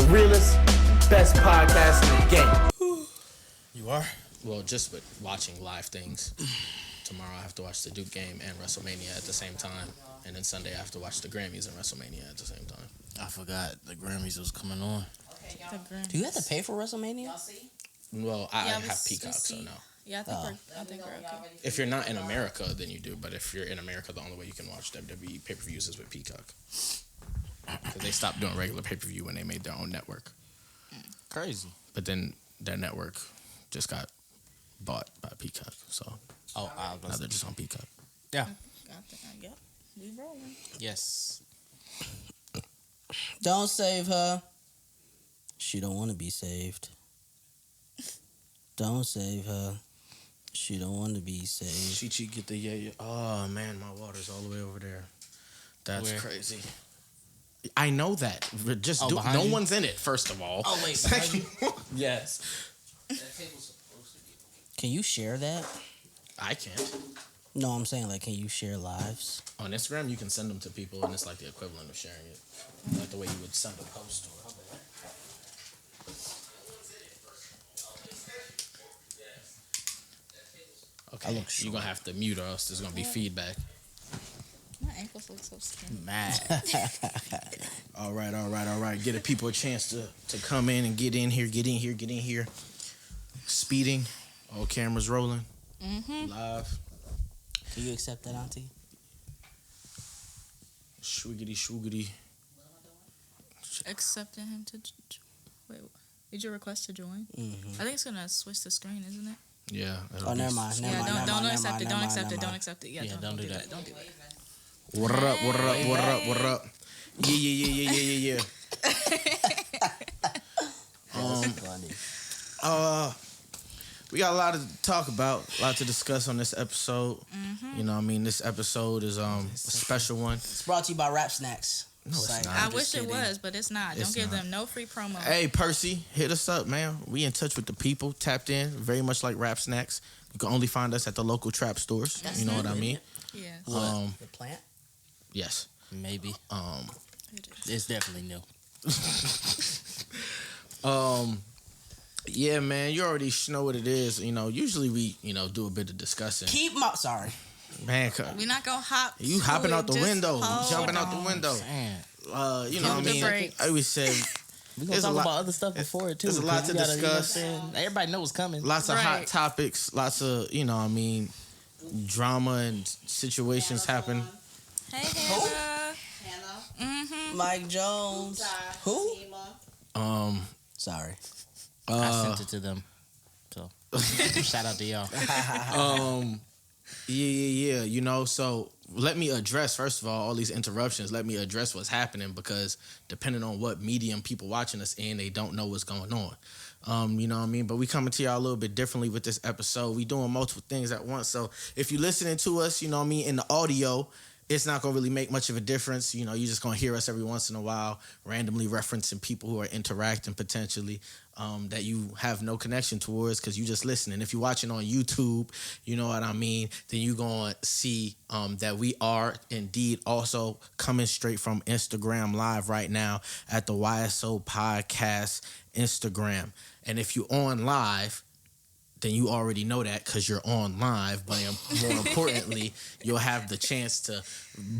the realest, best podcast in the game. You are? Well, just with watching live things. Tomorrow I have to watch the Duke game and WrestleMania at the same time. And then Sunday I have to watch the Grammys and WrestleMania at the same time. I forgot the Grammys was coming on. Do you have to pay for WrestleMania? Well, I have Peacock, so no. Yeah, I think we're okay. If you're not in America, then you do. But if you're in America, the only way you can watch WWE pay-per-views is with Peacock. Because they stopped doing regular pay-per-view when they made their own network. Crazy. But then their network just got bought by Peacock. So now they're just on Peacock. Yeah. Yep. We rolling. Yes. Don't save her. She don't want to be saved. Don't save her. She don't want to be saved. Chi get the yeah. Oh man, my water's all the way over there. That's crazy. I know that. Just no you? one's in it. First of all. Oh wait. Yes. That table's supposed to be. Can you share that? I can't. No, I'm saying, like, can you share lives? On Instagram, you can send them to people, and it's like the equivalent of sharing it, like the way you would send a post or. Okay, you're gonna have to mute or else there's gonna be feedback. My ankles look so skinny. Mad. All right. Get the people a chance to come in and get in here. Speeding. All cameras rolling. Mm-hmm. Live. Can you accept that, Auntie? Shwoogity. Accepting him to... Wait, did you request to join? Mm-hmm. I think it's going to switch the screen, isn't it? Yeah. Oh, never mind. Don't accept it. Don't accept it. Yeah, don't do that. Don't do that. What up? Yeah. Funny. We got a lot to talk about, a lot to discuss on this episode. Mm-hmm. You know what I mean? This episode is a special one. It's brought to you by Rap Snacks. No, it's not. I wish it was, but it's not. Don't give them no free promo. Hey, Percy, hit us up, man. We in touch with the people, tapped in, very much like Rap Snacks. You can only find us at the local trap stores. You know what I mean? Yeah. The plant? Yes. Maybe. It is. It's definitely new. Yeah, man, you already know what it is. You know, usually we, do a bit of discussing. Sorry. Man, We're not going to hop. you hopping out the Just window, hold jumping out the on. window. Man. You know what I mean? breaks. I always said We're going There's to a talk lot- about other stuff before it, too. there's a lot 'cause to you gotta, discuss. You know what I'm saying? Everybody knows what's coming. lots of hot Right. topics, lots of, drama and situations happen. Hey, Hannah. Mm-hmm. Mike Jones. Who? Sorry. I sent it to them. So, shout out to y'all. Yeah. So let me address, first of all these interruptions. Let me address what's happening because depending on what medium people watching us in, they don't know what's going on. You know what I mean? But we coming to y'all a little bit differently with this episode. We doing multiple things at once. So if you're listening to us, you know what I mean, in the audio, it's not going to really make much of a difference. You're just going to hear us every once in a while, randomly referencing people who are interacting potentially that you have no connection towards because you just listening. If you're watching on YouTube, you know what I mean, then you're going to see that we are indeed also coming straight from Instagram Live right now at the YSO Podcast Instagram. And if you're on live, then you already know that because you're on live. But more importantly, you'll have the chance to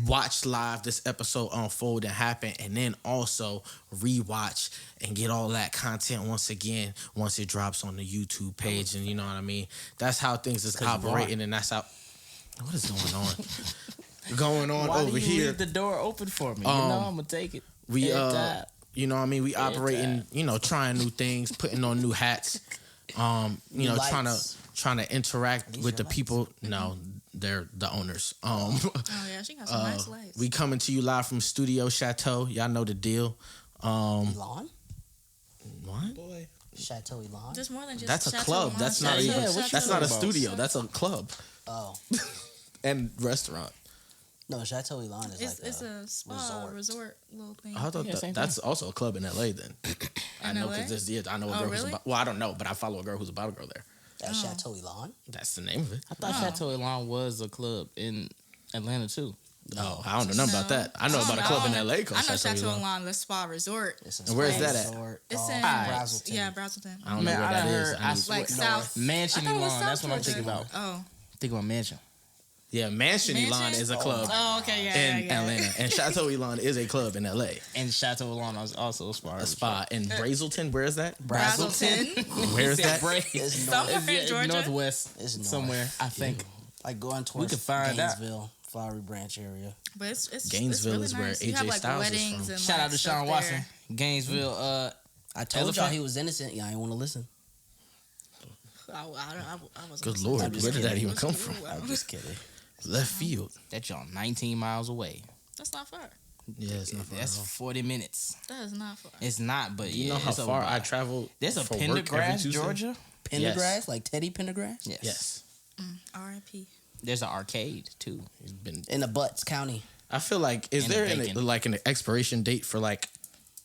watch live this episode unfold and happen, and then also rewatch and get all that content once again once it drops on the YouTube page. And you know what I mean? That's how things is operating, and that's how. What is going on? Why Over do you here? leave the door open for me? I'm going to take it. We every time. you know what I mean? We operating, trying new things, putting on new hats. Trying to interact with the people. No, they're the owners. Oh, yeah, she got some nice lights. We coming to you live from Studio Chateau. Y'all know the deal. Elon? What? Boy. Chateau Elon? There's more than just That's a Chateau club. Lawn. That's not Chateau even. what you That's talking not a about? studio. That's a club Oh. and restaurant. No, Chateau Elon is It's like a spa resort little thing. I thought Yeah, same that's also a club in LA. Then I know LA? because I know a Oh, girl who's really? about. Well, I don't know, but I follow a girl who's about to go there. That's Chateau Elon? That's the name of it. I thought Chateau Elon was a club in Atlanta, too. Oh, I don't know nothing about that. I know about a club in L.A. called I know Chateau Chateau Ylan. Ylan, the spa resort. And where's that at? It's in Brazelton. Yeah, Brazelton. I don't know Man, where I that heard- is. I need- swear- Like South. Mansion I thought it was Elon. South That's what I'm thinking Georgia. about. Oh. Think about Mansion. Yeah, Mansion Elon Mansion? is a club Oh, okay, yeah, in yeah. Atlanta, and Chateau Elon is a club in L.A. And Chateau Elon is also a spa. A spa in Brazelton. Where is that? Brazelton. Where is that? It's Somewhere north. in Georgia. Northwest. It's north. Somewhere, I think. Like going towards could find out. Gainesville, Flowery Branch area. But it's Gainesville really is where nice. You AJ have, like, Styles is weddings from. and, Shout like, out to stuff Sean there. Watson. Gainesville. I told Elephant? y'all he was innocent. Yeah, I didn't want to listen. I wasn't Good listening. Lord, I'm just where did that kidding. even come from? I'm just kidding. Left field. That y'all 19 miles away. That's not far. Yeah, it's not far. That's at all. 40 minutes. That is not far. It's not, but You yeah. know how it's a far lot. I travel? There's a for work every Pendergrass, Tuesday? Georgia. Pendergrass, like Teddy Pendergrass? Yes. Yes. R.I.P. There's an arcade too. He's been. In the Butts County. I feel like is And there a bacon. an expiration date for like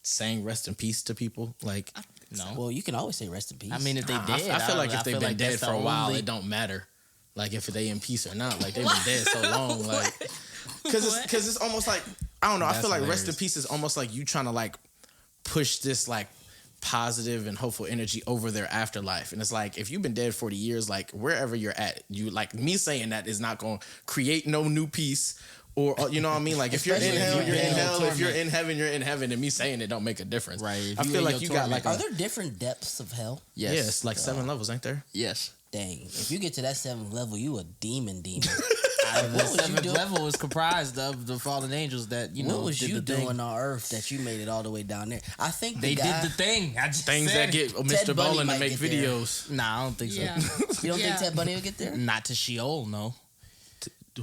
saying rest in peace to people? Like, No. Well, you can always say rest in peace. I mean, if they I did, feel like if I they've feel been like dead that's for the a while, only- it don't matter. Like if they in peace or not. Like they've been dead so long. Like because it's almost like I don't know. I That's feel like rest in hilarious. peace is almost like you trying to like push this like positive and hopeful energy over their afterlife. And it's like if you've been dead 40 years, like wherever you're at, you like me saying that is not going to create no new peace. Or you know what I mean? Like if you're in Especially hell, if you're you're in in hell. If you're torment. in heaven, you're in heaven. And me saying it don't make a difference. Right. If I you feel in like your you got like Are there different depths of hell? Yes. yes, like 7 levels, ain't there? Yes. Dang. If you get to that 7th level, you a demon. The what was you seventh doing? level is comprised of the fallen angels that What was did you the thing. doing on Earth that you made it all the way down there? I think They the guy, did the thing. I just Things said that it. get Mr. Bundy Bolin to might make get there. videos. Nah, I don't think so. Yeah. You don't Yeah. think Ted Bundy will get there? Not to Sheol, no.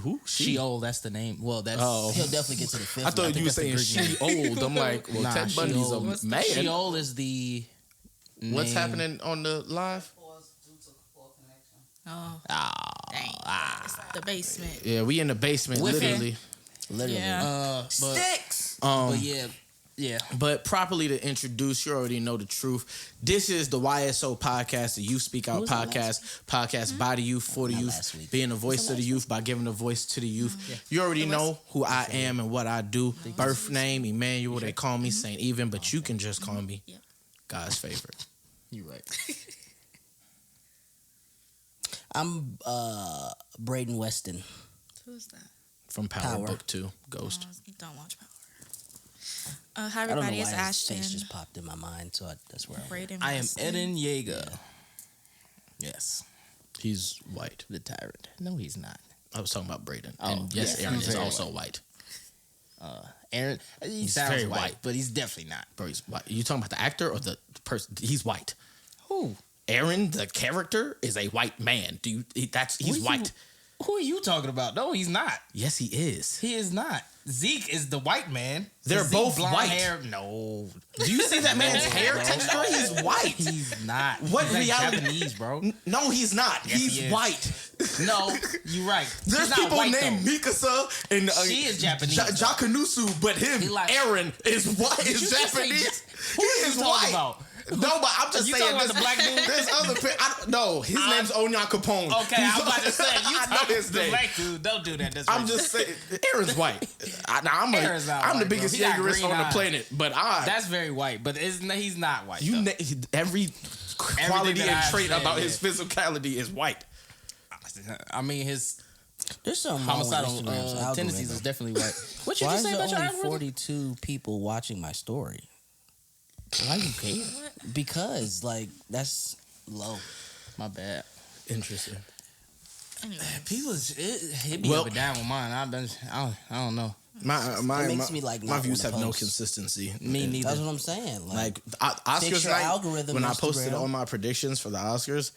Who? Sheol, that's the name. Well, that's Oh. He'll definitely get to the 5th. I thought one. you were that's the saying Greek she old. I'm like, well, Nah, Ted Bundy's Sheol. a man. Sheol is the What's name. happening on the live? Oh, Ah, dang. It's the basement. Yeah, we in the basement, With literally. Literally. Yeah. but, Sticks. but yeah. But properly to introduce, you already know the truth. This is the YSO Podcast, the Youth Speak Out was that podcast by the youth, for the Not youth, last week. being a voice to the youth by giving a voice to the youth. You already know who I am and what I do. Birth name, Emmanuel. They call me Saint Even, but you can just call me Yeah. God's favorite. You're right. I'm Braden Weston. Who's that? From Power, Power. Book 2, Ghost. Don't watch Power. Hi, I don't know everybody. why It's his Ashton. face just popped in my mind, so that's where Braden I am Weston. Eden Yeager. Yes. He's white. The tyrant. No, he's not. I was talking about Braden. Oh, And yes, yeah, Aaron he's is very also white. Aaron, he He's sounds very white, white. but he's definitely not. Bro, he's white. You talking about the actor or the person? He's white. Who? Aaron, the character, is a white man. He's white. Who are you talking about? No, he's not. Yes, he is. He is not. Zeke is the white man. They're Zeke both blonde white. Hair. No, Do you see that man's hair texture? He's white. he's not. What he's like reality- Japanese, bro. No, he's not. Yes, He's he is. white. No, you're right. There's He's not people white, named though. Mikasa and She is Japanese, though. Jakanusu, but him, He like- Aaron, is white. Did Is you just say Japanese. Who He are is you white. talking about? No, but I'm just You saying. talking about the black dude? There's other. No, his name's Onyan Capone. Okay, I'm about to say you I know talking his the name. black dude. Don't do that. That's I'm racist. just saying, Aaron's white. Aaron's not I'm the white, biggest bro. He got Jaegerist green on the eyes. planet, but That's very white, but he's not white. you though. every quality that and I've trait said, about yeah. his physicality is white. I mean, his there's something wrong with homicidal Instagram's algorithm. tendencies is definitely white. What you Why just is say there about your only algorithm? 42 people watching my story? Why you care? Because like that's low. My bad. Interesting. Anyway. People, it be Well- up and down with mine. I don't know. My makes me, like, my not views have wanna no post. consistency. Me neither. That's what I'm saying. Like Fix Oscars your night, algorithm, when I posted Instagram. all my predictions for the Oscars,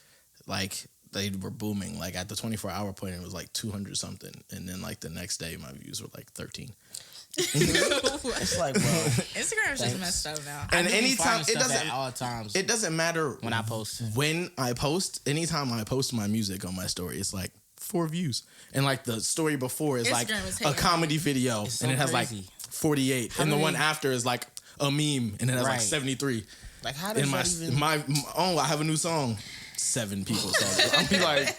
like they were booming. Like at the 24-hour point, it was like 200 something, and then like the next day, my views were like 13. it's like, bro, Instagram's just messed up now. And I do be anytime finding it stuff doesn't at all times. it doesn't matter When I post. When I post, anytime I post my music on my story, it's like 4 views, and like the story before is like Instagram is a hating. comedy video, It's so and it has crazy. like 48, How and the many- one after is like a meme, and it has like Right. 73. Like, how does In that even... I have a new song. 7 people saw it. I'll be like,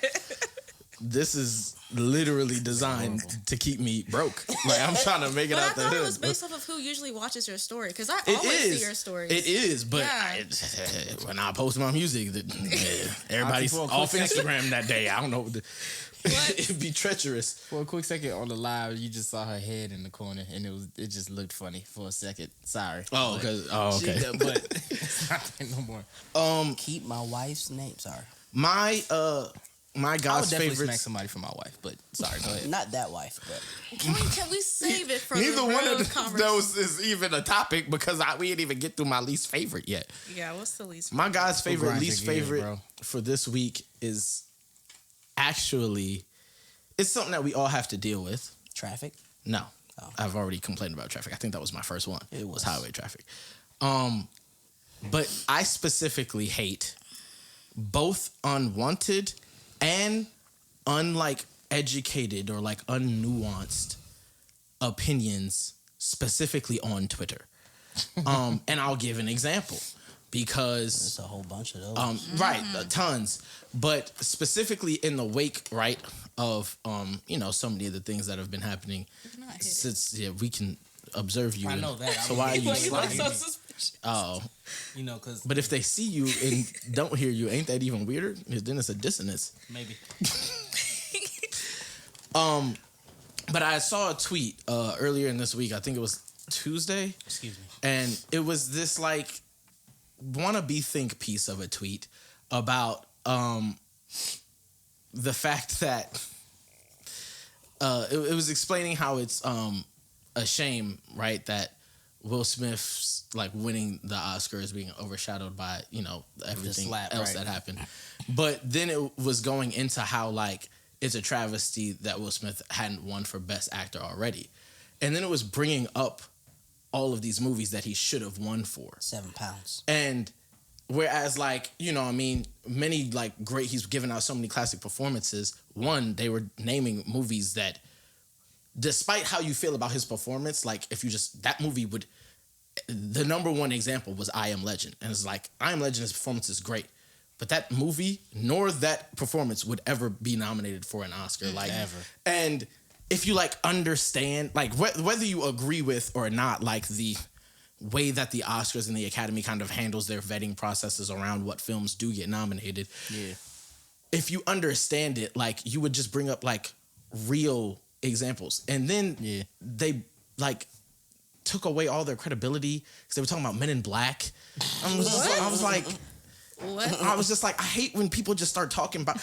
this is literally designed to keep me broke. Like, I'm trying to make it But out I the thought hood. it was based off of who usually watches your story, because I It always is. see your stories. It is, but Yeah. when I post my music, everybody's For a off quick second. Instagram that day. I don't know. It'd be treacherous. For a quick second on the live, you just saw her head in the corner, and it just looked funny for a second. Sorry. Oh, okay. But it's not there no more. Keep my wife's name. Sorry. My I would God's definitely smack favorites. somebody for my wife, but sorry, go ahead. Not that wife, but Can we save it for Neither the one real of conversation? those is even a topic because we didn't even get through my least favorite yet. Yeah, what's the least? My God's favorite, grind least your gears, favorite bro. for this week is actually, it's something that we all have to deal with. traffic. No, Oh. I've already complained about traffic. I think that was my first one. It was was. highway traffic. But I specifically hate both unwanted and educated or unnuanced opinions specifically on Twitter. And I'll give an example because There's a whole bunch of those. right, tons, but specifically in the wake, right, of so many of the things that have been happening Not hit it. since we can observe you. I and- know that. So why are you Like, you look sliding? so suspicious. Oh, You know, because but if they see you and don't hear you, ain't that even weirder? Then it's a dissonance. maybe. But I saw a tweet earlier in this week. I think it was Tuesday. Excuse me. And it was this wannabe think piece of a tweet about the fact that it was explaining how it's a shame, right, that Will Smith's winning the Oscar is being overshadowed by everything slap, else right. that happened. But then it was going into how it's a travesty that Will Smith hadn't won for Best Actor already, and then it was bringing up all of these movies that he should have won for. 7 pounds. And whereas many great, he's given out so many classic performances. One, they were naming movies that, despite how you feel about his performance, if you just, that movie would, the number one example was I Am Legend. And it's I Am Legend, his performance is great. But that movie, nor that performance would ever be nominated for an Oscar. Ever. And if you understand, whether you agree with or not, the way that the Oscars and the Academy kind of handles their vetting processes around what films do get nominated. Yeah. If you understand it, you would just bring up real examples. And then they took away all their credibility because they were talking about Men in Black. I was like, What? I was just I hate when people just start talking about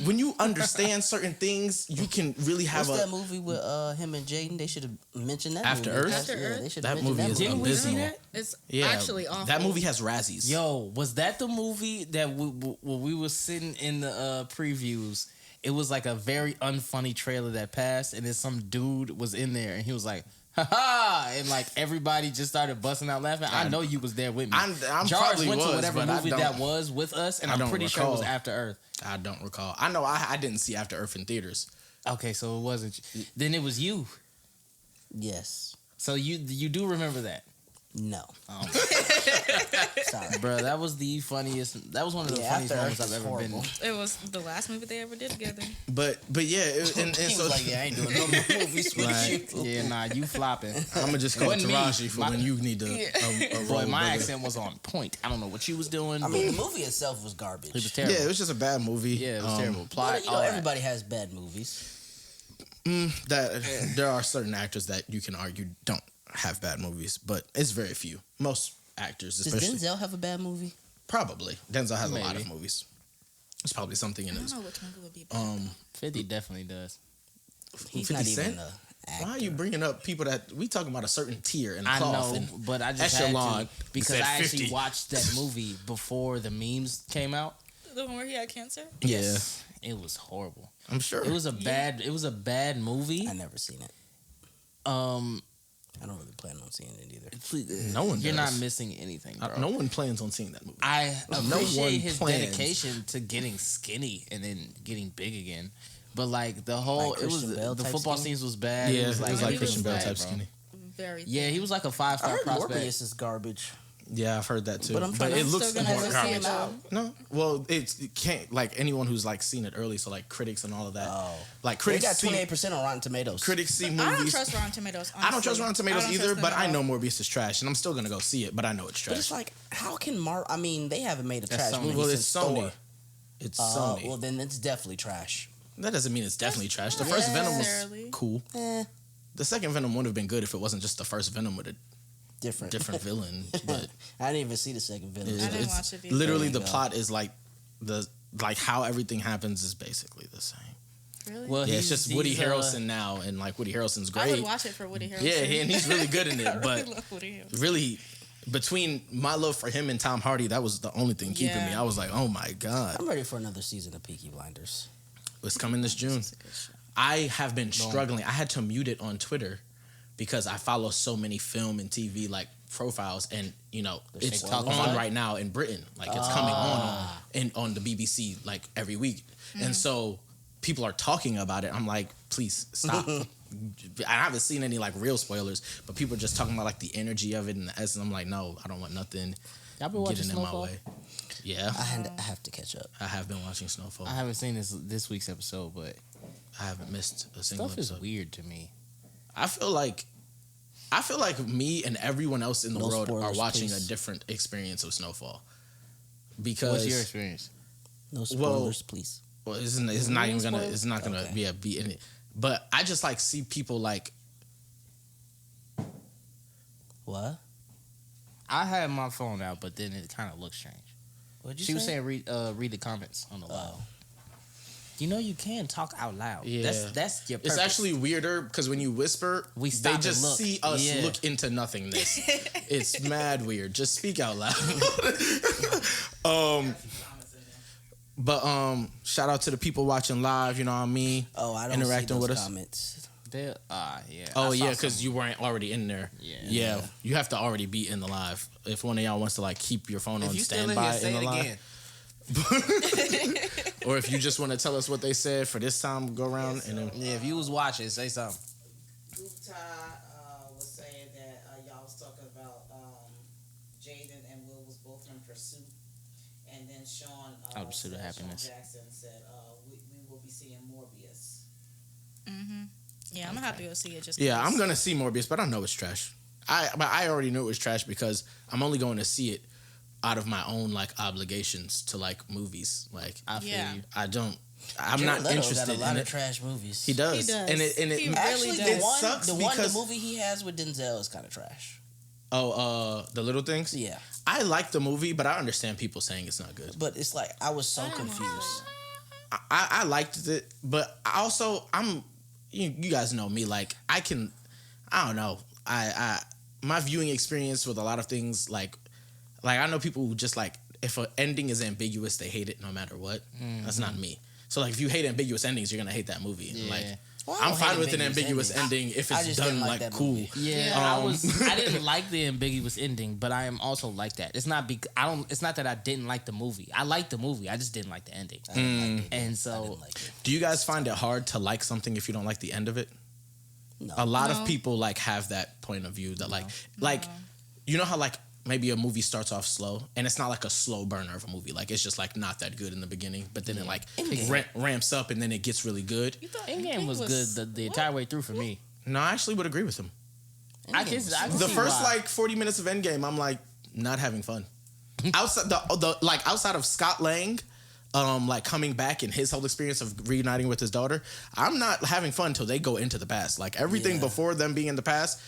when you understand certain things, you can really have What's that movie with him and Jaden? They should have mentioned that After movie. Earth? After Yeah, Earth? they should That have mentioned movie that is movie. Didn't we see abysmal. that? It's Yeah, actually awful. That movie has Razzies. Yo, was that the movie that when we were sitting in the previews? It was a very unfunny trailer that passed, and then some dude was in there, and he was like, "Ha ha!" and everybody just started busting out laughing. I know you was there with me. I'm Jarvis probably went was, to whatever but I movie don't- that was with us, and I I'm don't pretty sure it was recall. After Earth. I don't recall. I know I didn't see After Earth in theaters. Okay, so it wasn't. Then it was you. Yes. So you do remember that? No. Sorry. Bro, that was the funniest. That was one of the Yeah, funniest After moments Earth I've is ever been. horrible. It was the last movie they ever did together. But yeah, and He so was like, yeah, I ain't doing no more movies with you. Yeah, nah, you flopping. I'm gonna just call Wasn't me. Taraji for My- when you need to. A Boy, role, my brother. accent was on point. I don't know what you was doing. I but mean, the movie itself was garbage. it was terrible. Yeah, it was just a bad movie. Yeah, it was terrible. Plot. But, you know, all that. everybody has bad movies. That there are certain actors that you can argue don't have bad movies, but it's very few. Most actors, Does especially, Denzel have a bad movie? probably Denzel has a lot Maybe. of movies. It's probably something in I don't his. know which movie would be bad. 50 definitely does. He's 50 not Cent? even a actor. Why are you bringing up people that we talking about a certain tier and I cloth? know, And but I just echelon had to because said I actually 50. watched that movie before the memes came out. The one where he had cancer? yeah, It was horrible. I'm sure It was a bad movie. I never seen it. I don't really plan on seeing it either. Please, No one You're does. not missing anything, bro. No one plans on seeing that movie. I one appreciate his plans. dedication to getting skinny and then getting big again. But the whole Like it was Christian Bale the type football skinny? scenes was bad. Yeah, it was it was like like he Christian was Bale bad, type bro. skinny. Very Yeah, he was like a I 5-star heard prospect. Morbius is garbage. Yeah, I've heard that too. But I'm trying it to- looks still more gonna go see it, garbage. though. No, well, it can't like anyone who's like seen it early. So like critics and all of that. Oh. Like They critics got see 28% on Rotten Tomatoes. critics see I don't movies. trust Rotten Tomatoes. I don't trust Rotten Tomatoes honestly. I either, don't but trust I them know at all. Morbius is trash, and I'm still gonna go see it. But I know it's But trash. it's like, how can I mean, they haven't made a That's trash Sony. movie well, since it's Sony. Thor. It's Sony. Well, then it's definitely trash. That doesn't mean it's definitely trash. The first Venom was necessarily. cool. The second Venom would have been good if it wasn't just the first Venom with a Different. different villain. But I didn't even see the second Venom. it's, I didn't it's watch it either. literally There the you go. plot is like how everything happens is basically the same. Really? Well, Yeah, it's he's- just Woody he's, Harrelson now, and like Woody Harrelson's I great. would watch it for Woody Harrelson. Yeah, and he's really good in I it. really But love Woody Harrelson. really, between my love for him and Tom Hardy, that was the only thing keeping me. Yeah. I was like, oh my god, I'm ready for another season of Peaky Blinders. it's coming this June. It's a good show. I have been struggling. I had to mute it on Twitter because I follow so many film and TV like profiles, and you know it's talk on about it? right now in Britain. Like it's coming on the BBC like every week, and so people are talking about it. I'm like, please stop. I haven't seen any like real spoilers, but people are just talking about like the energy of it and the essence. I'm like, no, I don't want nothing Y'all been watching getting in my Snowfall? way. Yeah, I have to catch up. I have been watching Snowfall. I haven't seen this week's episode, but I haven't missed a single stuff is episode. weird to me. I feel like me and everyone else in the No world are spoilers, watching please. a different experience of Snowfall. Because What's your experience? No spoilers, please. well, it's not even gonna it's not gonna Okay. be in it. But I just like see people like What? I had my phone out, but then it kind of looked strange. What'd you She was say? saying read the comments on the live. Oh. You know you can talk out loud. Yeah. That's your it's purpose. actually weirder because when you whisper, We they stop and just look. see us Yeah. look into nothingness. It's mad weird. Just speak out loud. But shout out to the people watching live, you know what I mean? Oh, I don't Interacting see those with us. comments. Yeah. Oh I saw yeah, because some. you weren't already in there. Yeah. You have to already be in the live. If one of y'all wants to like keep your phone on If you still in standby here, say in the it live, again. or if you just want to tell us what they said for this time go around, and then Yeah, if you was watching, say something. Group Tide was saying that y'all was talking about Jaden and Will was both in pursuit, and then Sean Pursuit of Happiness. Sean Jackson said we will be seeing Morbius. Yeah, I'm gonna have to go see it. Just yeah, because. I'm gonna see Morbius, but I know it's trash. I already knew it was trash because I'm only going to see it out of my own like obligations to like movies. Like I feel Yeah. you. I'm Jared not Leto interested got a lot in of it. trash movies. He does. He does. And it He really Actually, does. it the one, sucks the because movie he has with Denzel is kind of trash. The Little Things. Yeah, I like the movie, but I understand people saying it's not good. but it's like I was so confused. I liked it, but you guys know me. Like I don't know. My viewing experience with a lot of things like I know people who just like if an ending is ambiguous, they hate it no matter what. That's not me. So like if you hate ambiguous endings, you're gonna hate that movie. Yeah. Like Well, I I'm don't fine hate with an ambiguous ambiguous endings. ending if I it's just done didn't like like that cool. movie. Yeah, I didn't like the ambiguous ending, but I am also like that. It's not it's not that I didn't like the movie. I liked the movie. I just didn't like the ending. I didn't like it. And I so didn't like it. Do you guys find it hard to like something if you don't like the end of it? No. A lot No. of people like have that point of view that like you know how like maybe a movie starts off slow and it's not like a slow burner of a movie, like it's just like not that good in the beginning, but then it like ramps up and then it gets really good. Endgame was good the entire way through for me. No, I actually would agree with him. I can The see first why. like 40 minutes of Endgame, I'm like not having fun. outside of Scott Lang, like coming back and his whole experience of reuniting with his daughter, I'm not having fun till they go into the past. Like everything before them being in the past,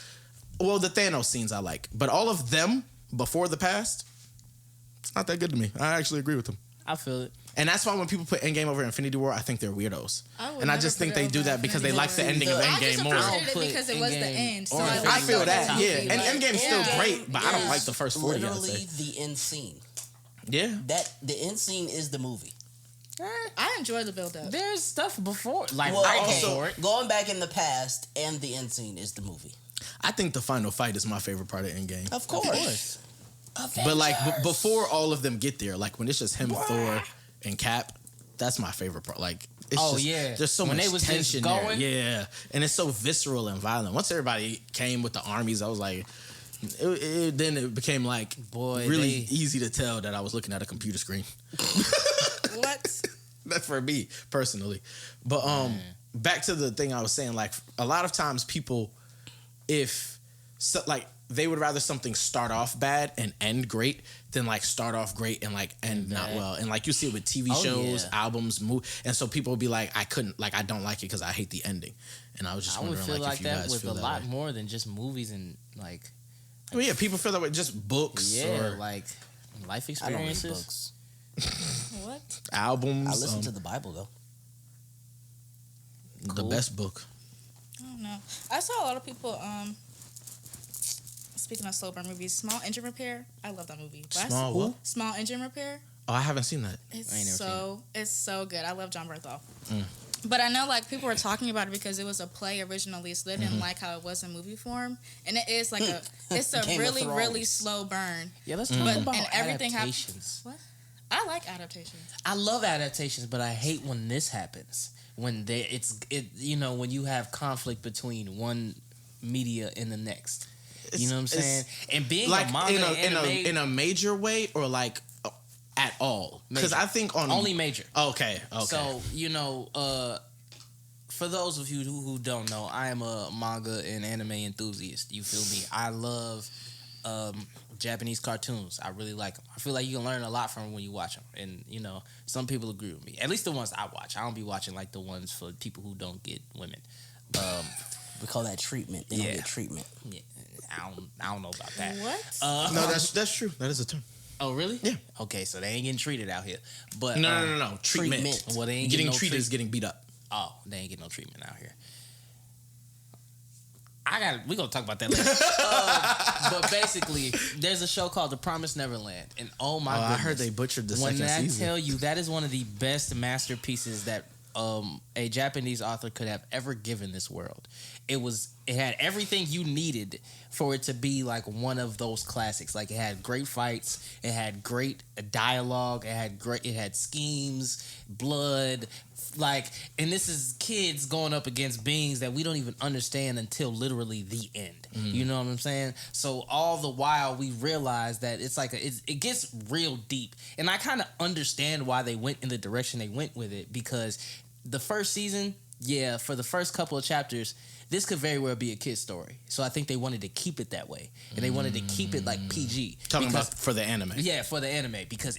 well, the Thanos scenes I like, but all of them before the past, it's not that good to me. I actually agree with them. I feel it. And that's why when people put Endgame over Infinity War, I think they're weirdos. And I just think they do that because they like the ending of I Endgame just more. appreciated Put it because it was the Endgame end. So or I, Infinity I like feel the that, movie. yeah. And Endgame's still Yeah. great, but I don't like the first 40, I'd Literally say. the end scene. Yeah. The end scene is the movie. I enjoy the build up. There's stuff before, like Well, right okay, before it. going back in the past and the end scene is the movie. I think the final fight is my favorite part of Endgame. Of course. But like before all of them get there, like when it's just him, Thor, and Cap, that's my favorite part. Like, it's Oh, just, yeah. there's so When much they was just tension there. going. Yeah, and it's so visceral and violent. Once everybody came with the armies, I was like, Then it became like Boy, really easy to tell that I was looking at a computer screen. What? That's for me personally. But back to the thing I was saying, like a lot of times people, like they would rather something start off bad and end great than like start off great and like end not well. And like you see it with TV shows, albums, and so people will be like, I don't like it because I hate the ending. And I was just wondering, I would feel like if you that guys with feel a that lot way. more than just movies and like. Well, yeah, people feel that way. Just books, or like life I don't read experiences. books. What? albums. I listen to the Bible though. The best book. I don't know. I saw a lot of people. Speaking of slow burn movies, Small Engine Repair. I love that movie. Small what? Small Engine Repair. Oh, I haven't seen that. It's so good. I love John Bernthal. But I know like people were talking about it because it was a play originally, so they didn't like how it was in movie form. And it is like it's a really, really slow burn. Yeah, let's talk about and everything adaptations. What? I like adaptations. I love adaptations, but I hate when this happens. When when you have conflict between one media and the next. You know what I'm saying? And being like a manga in a major way, or like at all? Because I think on only major. Okay. So for those of you who don't know, I am a manga and anime enthusiast. You feel me? I love Japanese cartoons. I really like them. I feel like you can learn a lot from them when you watch them. And some people agree with me. At least the ones I watch. I don't be watching like the ones for people who don't get women. We call that treatment. They don't get treatment. Yeah, I don't know about that. What? No, that's true. That is a term. Oh, really? Yeah. Okay, so they ain't getting treated out here. But No. Treatment. Well, they ain't getting no treated is getting beat up. Oh, they ain't getting no treatment out here. We're gonna talk about that later. But basically, there's a show called The Promised Neverland, and oh my goodness, I heard they butchered the second season. When I tell you, that is one of the best masterpieces that a Japanese author could have ever given this world. It had everything you needed for it to be like one of those classics. Like it had great fights, it had great dialogue, it had schemes, blood, and this is kids going up against beings that we don't even understand until literally the end. You know what I'm saying? So all the while we realize that it's like it gets real deep, and I kind of understand why they went in the direction they went with it, because the first season, for the first couple of chapters, this could very well be a kid's story. So I think they wanted to keep it that way. And they wanted to keep it like PG. Talking about for the anime. Yeah, for the anime. Because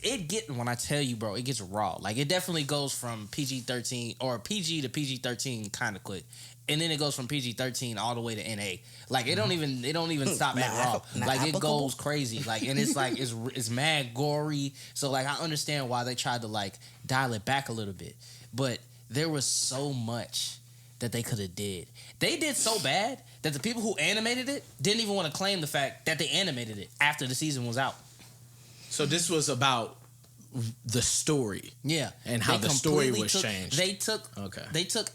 when I tell you, bro, it gets raw. Like it definitely goes from PG-13 or PG to PG-13 kind of quick. And then it goes from PG-13 all the way to NA. Like it don't even stop at raw. Like it goes crazy. Like, and it's like it's mad gory. So like I understand why they tried to like dial it back a little bit. But there was so much that they could have did. They did so bad that the people who animated it didn't even want to claim the fact that they animated it after the season was out. So this was about the story. Yeah. And how the story was changed. They took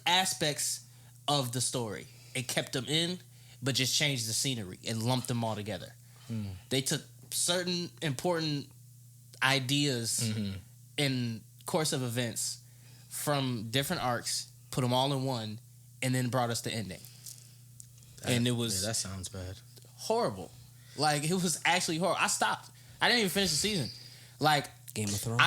aspects of the story and kept them in, but just changed the scenery and lumped them all together. They took certain important ideas in course of events from different arcs, put them all in one, and then brought us the ending. And it was... that sounds bad. Horrible. Like, it was actually horrible. I stopped. I didn't even finish the season. Like... Game of Thrones.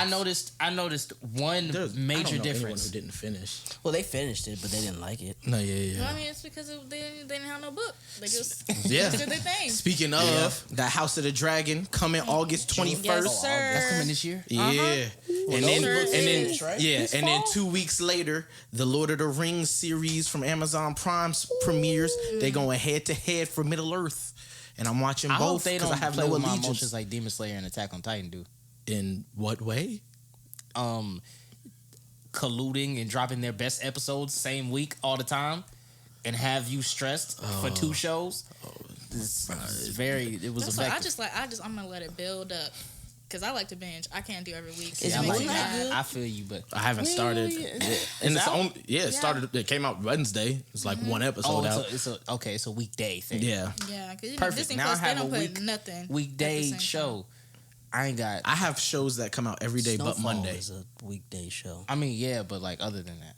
I noticed one major difference. Who didn't finish? Well, they finished it, but they didn't like it. No, yeah. Well, I mean, it's because they didn't have no book. They just did their thing. Speaking of, that House of the Dragon coming August 21st. Yes, sir. That's coming this year? Yeah. And then 2 weeks later, the Lord of the Rings series from Amazon Prime premieres. They going head to head for Middle Earth. And I'm watching both because I have no with my allegiance. emotions like Demon Slayer and Attack on Titan do. In what way? Colluding and dropping their best episodes same week all the time and have you stressed for two shows. It was effective. I'm gonna let it build up because I like to binge. I can't do every week. I feel you, but I haven't started. And it started. It came out Wednesday. It's like one episode out. It's a weekday thing. Yeah. Yeah, because Perfect. Disney Now Plus, I have they don't a put nothing. weekday at the same show. time. I have shows that come out every day but Snowfall Monday. is a weekday show. I mean, yeah, but like other than that,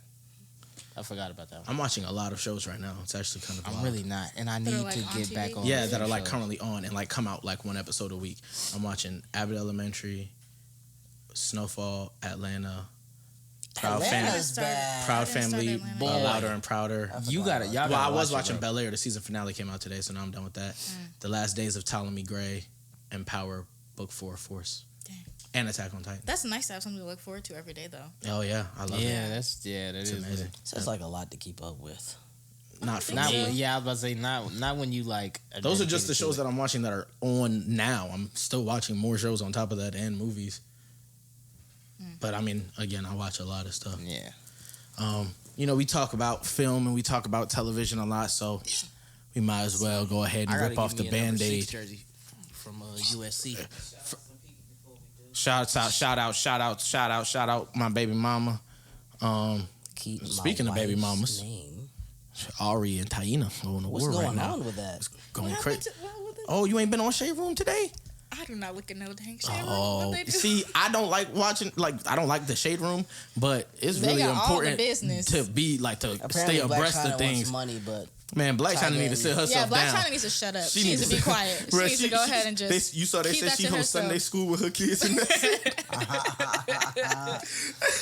I forgot about that one. I'm watching a lot of shows right now. It's actually kind of I'm wild. really not, and I need That are, like, to on get TV? back on. Yeah, a that few are like shows. currently on and like come out like one episode a week. I'm watching Abbott Elementary, Snowfall, Atlanta, Proud Atlanta's Family, bad. Proud I didn't start Family, Atlanta. Boy. Louder and Prouder. You got it. Y'all Well, I gotta was watch watching it, bro. Bel Air. The season finale came out today, so now I'm done with that. The Last Days of Ptolemy Gray and Power Book 4 Force. Dang. And Attack on Titan. That's nice to have something to look forward to every day, though. Oh yeah, I love Yeah, it. that It's is amazing. So it's like a lot to keep up with. Not for Not me. when, yeah, I was about to say not when you like. Those are just the shows that I'm watching that are on now. I'm still watching more shows on top of that and movies. But I mean, again, I watch a lot of stuff. Yeah. You know, we talk about film and we talk about television a lot, so we might as well go ahead and rip off the Band-Aid. Jersey from USC. Shout out my baby mama. Keep my Speaking of baby wife's mamas, name. Ari and Taina going to What's war going right now. on with that? Going What crazy. happened to- what was it? Oh, you ain't been on Shade Room today? I do not look at no dang shade room. Oh, What they do? see, I don't like watching. Like, I don't like the Shade Room, but it's They really got all the important business. to be like to Apparently, stay Black abreast China of things. wants money, but Man, Black China need to sit herself Yeah, Black down. China needs to shut up. She needs needs to be quiet. She Bruh, needs to go ahead and just. You saw they keep said that she to hosts herself. Sunday school with her kids and that.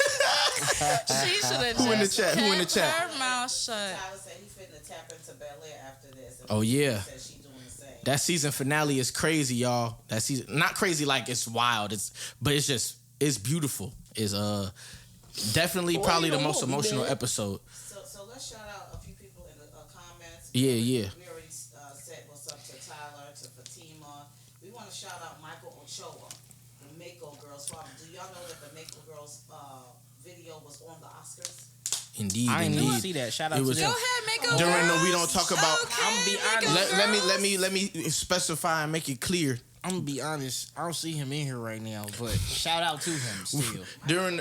She should have Who in the just chat? Who in the kept chat? her mouth shut. Tyler said he finna tap into Bel Air after this. And Oh, yeah. Said she doing the same. That season finale is crazy, y'all. That season, not crazy like it's wild. But it's beautiful. It's definitely probably the most emotional episode. So let's shout out a few people in the comments. Yeah. We already said what's up to Tyler, to Fatima. We want to shout out Michael Ochoa, the Mako Girls father. Do y'all know that the Mako Girls video was on the Oscars? Indeed, I didn't even indeed. see that. Shout out It to was- them. Go ahead, Mako During the girls. We Don't Talk About. Okay, I'm be Mako honest. Let me specify and make it clear. I'm gonna be honest. I don't see him in here right now, but shout out to him still. During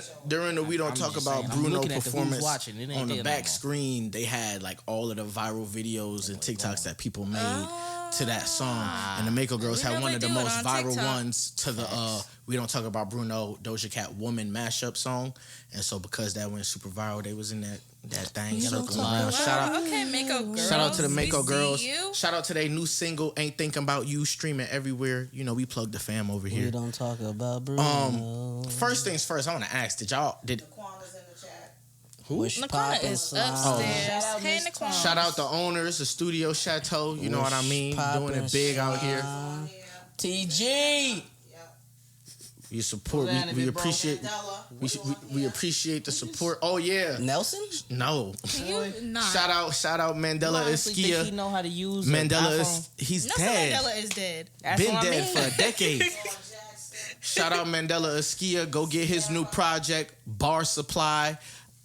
the We Don't I'm Talk just About saying, I'm Bruno looking at the Who's performance Watching. It ain't on the there no back more. screen, they had like all of the viral videos and TikToks that people made to that song, and the Mako Girls We had know one they of the do it most on viral TikTok. ones to the We Don't Talk About Bruno Doja Cat Woman mashup song, and so because that went super viral, they was in that thing circling around. Wow, Shout out. okay, Mako girls. Shout out to the Mako We Girls. see you. Shout out to their new single, Ain't Thinking About You, streaming everywhere. You know, we plug the fam over we here. don't talk about Bruno. First things first, I want to ask, did Naquana's in the chat. Wish Naquana poppin' is slime. upstairs. out Hey, Miss Naquana. shout out the owners, the studio chateau, you know what I mean? Doing it big out here. TG. You support, we appreciate, we appreciate the support. Oh yeah, Nelson? no. You not. Shout out Mandela Honestly, think he Iskia. know how to use an Mandela iPhone? is he's Nelson dead. Mandela is dead. That's Been what I dead mean. for a decade. Shout out Mandela Iskia. Go get his new project, Bar Supply,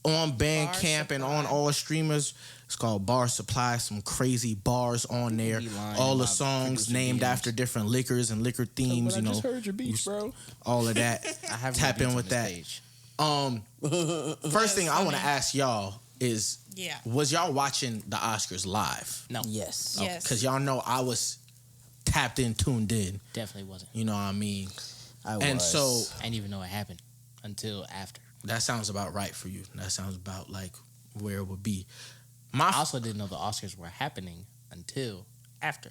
on Bandcamp and on all streamers. It's called Bar Supply. Some crazy bars on there. Be lying All the about songs producer named DMs. after different liquors and liquor themes. You know, heard your beats, bro. all of that. I have Tap in with that. First thing I want to ask y'all is, Yeah. was y'all watching the Oscars live? No, Yes. Yes. Because y'all know I was tapped in, tuned in. definitely wasn't. You know what I mean? I was. And so I didn't even know it happened until after. that sounds about right for you. That sounds about like where it would be. I also didn't know the Oscars were happening until after.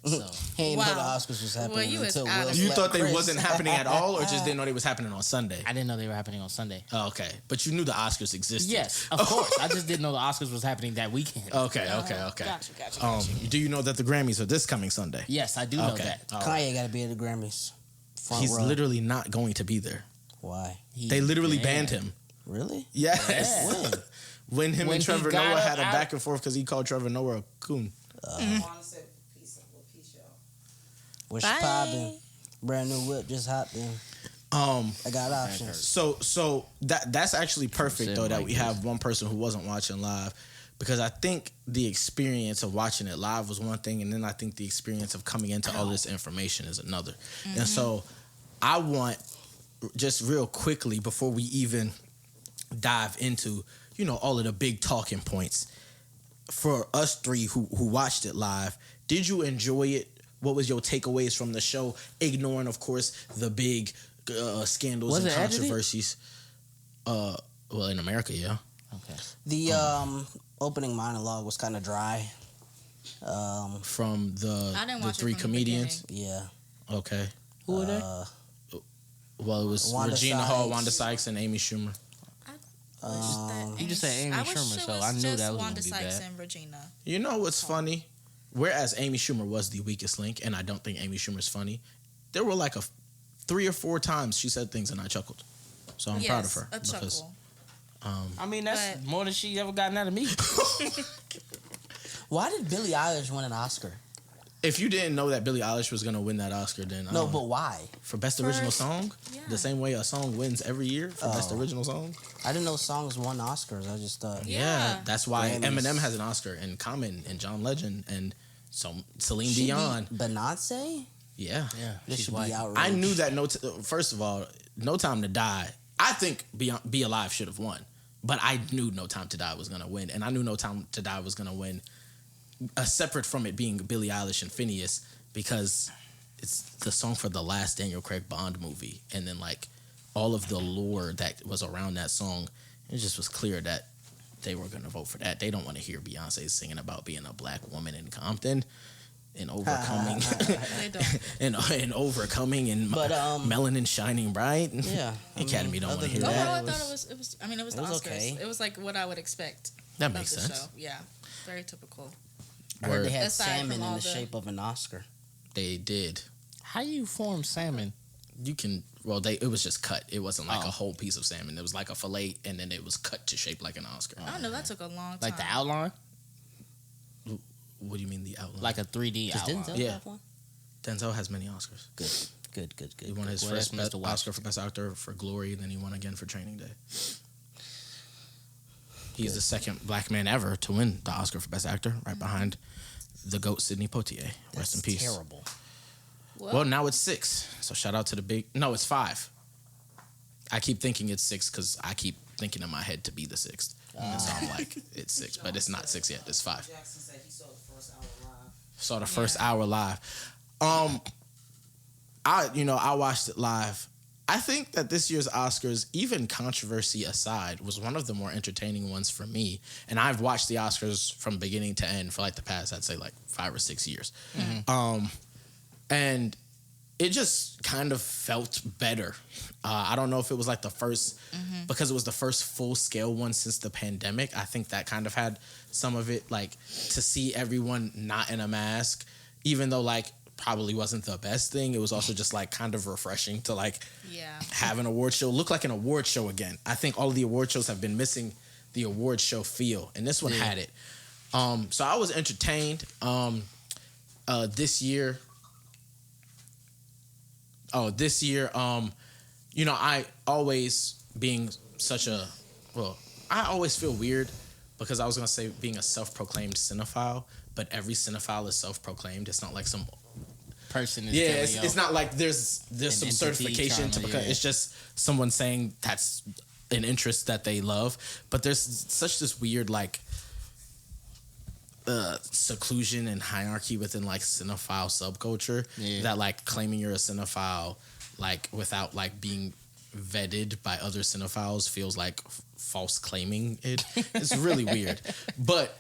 So he ain't know the Wow. Oscars was happening Well, you was until out Will of You slapped thought they Chris. wasn't happening at all, or just didn't know they was happening on Sunday? I didn't know they were happening on Sunday. Oh, okay, but you knew the Oscars existed. Yes, of course. I just didn't know the Oscars was happening that weekend. Okay. Gotcha. Do you know that the Grammys are this coming Sunday? Yes, I do know Okay. that. All right. Kanye got to be at the Grammys. Front He's row. literally not going to be there. Why? They literally Yeah. banned him. Really? Yes. When? When him When and he Trevor got Noah up had a out- back and forth because he called Trevor Noah a coon. Naquana said peace y'all. What's Bye. poppin'? Brand new whip just hopped in. Um, I got options. So that's actually perfect Sitting though that like we this. have one person who wasn't watching live, because I think the experience of watching it live was one thing, and then I think the experience of coming into all this information is another. And so I want, just real quickly before we even dive into, you know, all of the big talking points, for us three who watched it live, did you enjoy it? What was your takeaways from the show? Ignoring, of course, the big scandals Was and it edited? controversies. Well, in America, yeah. Okay. The opening monologue was kind of dry. From I didn't the watch it three from the comedians. Yeah. Okay. Who were they? Well, it was Wanda Regina Hall, Sykes. Wanda Sykes, and Amy Schumer. You just said Amy Schumer, so I knew that was going to be Wanda Sykes bad. and Regina. You know what's funny? Whereas Amy Schumer was the weakest link, and I don't think Amy Schumer's funny, there were like 3 or 4 times she said things and I chuckled. So I'm proud of her. A chuckle. I mean, that's But- more than she ever gotten out of me. Why did Billie Eilish win an Oscar? If you didn't know that Billie Eilish was gonna win that Oscar, then No, but why? for best original For- song, yeah. the same way a song wins every year for best original song. I didn't know songs won Oscars. I just thought. Yeah, that's why Grammys. Eminem has an Oscar, and Common, and John Legend, and Celine She Dion. beat Beyonce? Yeah, Yeah, This she's should white. be outraged. I knew that. First of all, No Time to Die. I think Be Alive should have won, but I knew No Time to Die was gonna win, and I knew No Time to Die was gonna win. Separate from it being Billie Eilish and Phineas, because it's the song for the last Daniel Craig Bond movie, and then like all of the lore that was around that song, it just was clear that they were gonna vote for that. They don't want to hear Beyonce singing about being a black woman in Compton and overcoming They don't. and overcoming and But, melanin shining bright. Yeah. Academy don't want to other hear than that. Overall, I thought it was. I mean, it was the It was Oscars. okay. It was like what I would expect. That of makes the sense. show. Yeah, very typical. I heard they had Aside salmon from in all the the- shape of an Oscar. They did. How you form salmon? You can. Well, it was just cut. It wasn't like Oh. a whole piece of salmon. It was like a fillet, and then it was cut to shape like an Oscar. I don't know. That took a long time. Like the outline? What do you mean the outline? Like a 3D Does outline. Denzel Yeah. have one? Denzel has many Oscars. Good. He won his Well, first that's Mr. West. Oscar for Best Actor for Glory, and then he won again for Training Day. He's the second black man ever to win the Oscar for Best Actor, right behind the GOAT Sidney Poitier. Rest That's in peace. terrible. What? Well, now it's 6. So shout out to the big. No, it's 5. I keep thinking it's 6 because I keep thinking in my head to be the 6th. And so I'm like, it's 6, but it's not 6 yet. It's 5. Jackson said he saw the first hour live. Saw the first hour live. I watched it live. I think that this year's Oscars, even controversy aside, was one of the more entertaining ones for me. And I've watched the Oscars from beginning to end for like the past, I'd say like 5 or 6 years. And it just kind of felt better. I don't know if it was like the first, because it was the first full scale one since the pandemic. I think that kind of had some of it, like to see everyone not in a mask, even though like probably wasn't the best thing. It was also just like kind of refreshing to like have an award show look like an award show again. I think all of the award shows have been missing the award show feel, and this one had it. So I was entertained. This year, I always being such a, I always feel weird because I was going to say being a self-proclaimed cinephile, but every cinephile is self-proclaimed. It's not like some Person is yeah, telling it's not like there's some entity certification trying to to- become. yeah. It's just someone saying that's an interest that they love. But there's such this weird like seclusion and hierarchy within like cinephile subculture that like claiming you're a cinephile like without like being vetted by other cinephiles feels like false claiming it. It's really weird. But